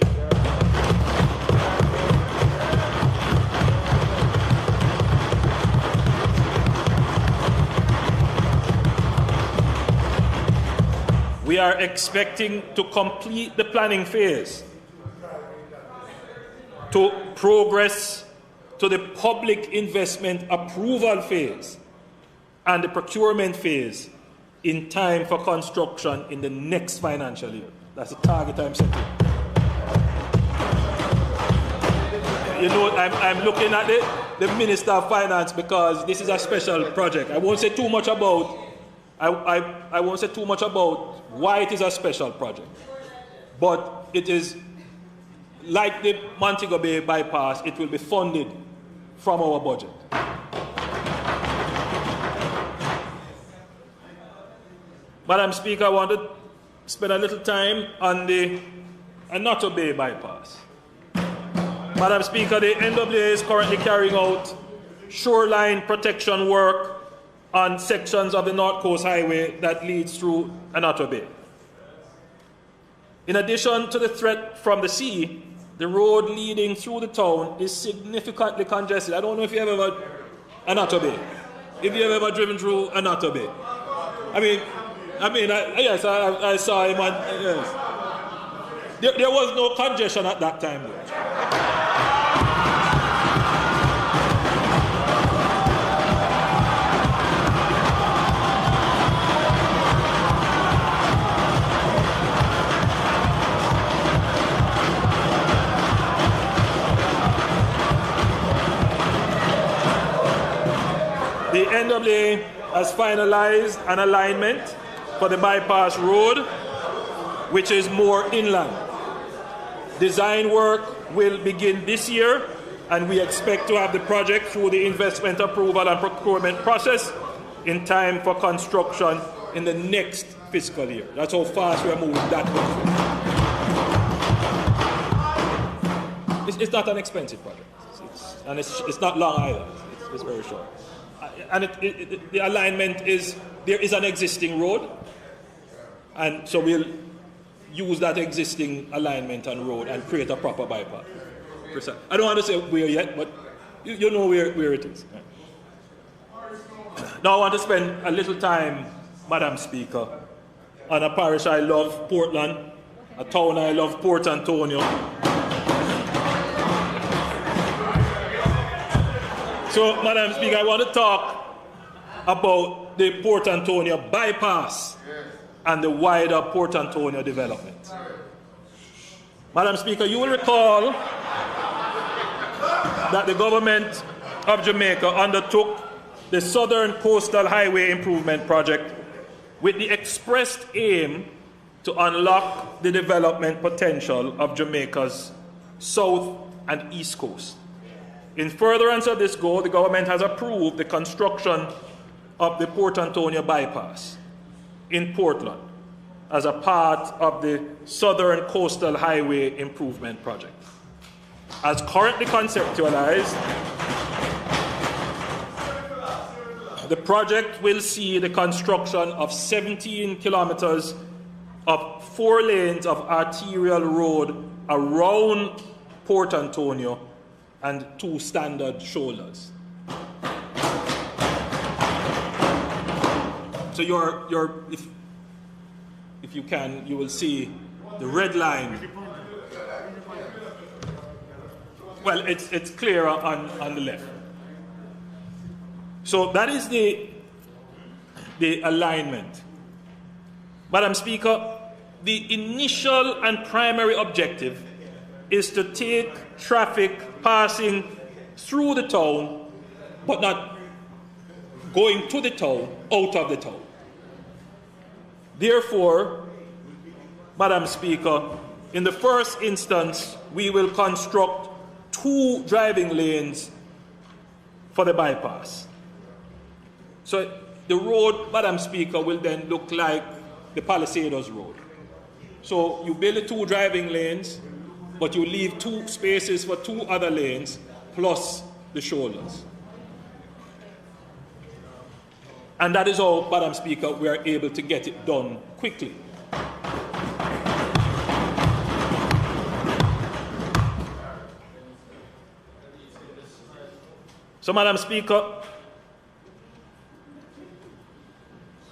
We are expecting to complete the planning phase to progress to the public investment approval phase and the procurement phase in time for construction in the next financial year. That's the target I'm setting. You know, I'm looking at the Minister of Finance because this is a special project. I won't say too much about I won't say too much about why it is a special project. But it is like the Montego Bay bypass, it will be funded from our budget. Madam Speaker, I want to spend a little time on the Montego Bay bypass. Madam Speaker, the NWA is currently carrying out shoreline protection work on sections of the North Coast Highway that leads through Montego Bay. In addition to the threat from the sea, the road leading through the town is significantly congested. I don't know if you have ever Montego Bay. If you have ever driven through Montego Bay. Yes, I saw him. Yes. There was no congestion at that time, though. The NWA has finalized an alignment for the bypass road, which is more inland. Design work will begin this year, and we expect to have the project through the investment approval and procurement process in time for construction in the next fiscal year. That's how fast we are moving that way. It's not an expensive project, and it's not long either. It's very short. And the alignment is, there is an existing road, and so we'll use that existing alignment and road and create a proper bypass. I don't want to say where yet, but you know where it is. Now I want to spend a little time, Madam Speaker, on a parish I love, Portland, a town I love, Port Antonio. So, Madam Speaker, I want to talk about the Port Antonio bypass and the wider Port Antonio development. Madam Speaker, you will recall that the government of Jamaica undertook the Southern Coastal Highway Improvement Project with the expressed aim to unlock the development potential of Jamaica's south and east coast. In furtherance of this goal, the government has approved the construction of the Port Antonio bypass in Portland as a part of the Southern Coastal Highway Improvement Project. As currently conceptualized, the project will see the construction of 17 kilometers of 4 lanes of arterial road around Port Antonio and 2 standard shoulders. So if you can, you will see the red line. Well, it's clearer on the left. So that is the alignment. Madam Speaker, the initial and primary objective is to take traffic passing through the town, but not going to the town, out of the town. Therefore, Madam Speaker, in the first instance, we will construct 2 driving lanes for the bypass. So the road, Madam Speaker, will then look like the Palisados Road. So you build the 2 driving lanes, but you leave 2 spaces for 2 other lanes, plus the shoulders. And that is how, Madam Speaker, we are able to get it done quickly. So, Madam Speaker,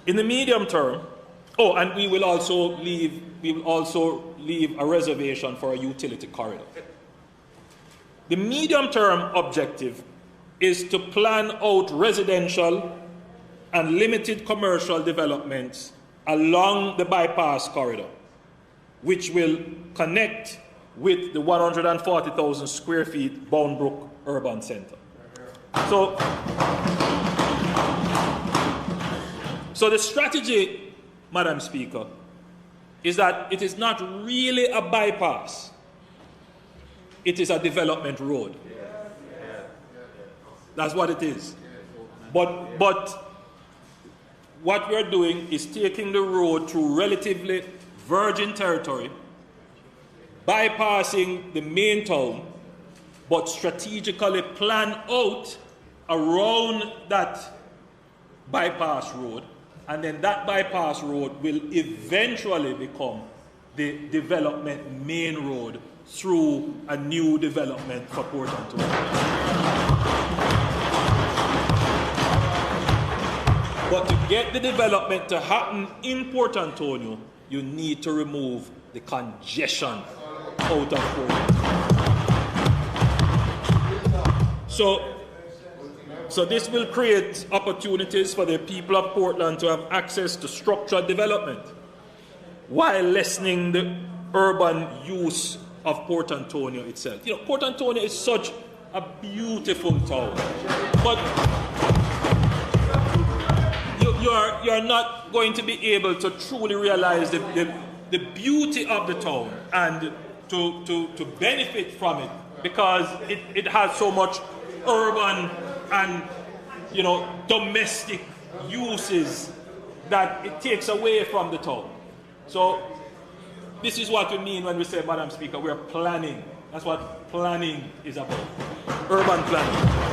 in the medium term, and we will also leave a reservation for a utility corridor. The medium-term objective is to plan out residential and limited commercial developments along the bypass corridor, which will connect with the 140,000 square feet Boundbrook Urban Center. So the strategy, Madam Speaker, is that it is not really a bypass. It is a development road. That's what it is. But what we're doing is taking the road through relatively virgin territory, bypassing the main town, but strategically plan out around that bypass road, and then that bypass road will eventually become the development main road through a new development for Port Antonio. But to get the development to happen in Port Antonio, you need to remove the congestion out of Port. So this will create opportunities for the people of Portland to have access to structured development while lessening the urban use of Port Antonio itself. You know, Port Antonio is such a beautiful town, but you're not going to be able to truly realize the beauty of the town and to benefit from it because it has so much urban and, you know, domestic uses that it takes away from the town. So this is what we mean when we say, Madam Speaker, we're planning. That's what planning is about. Urban planning.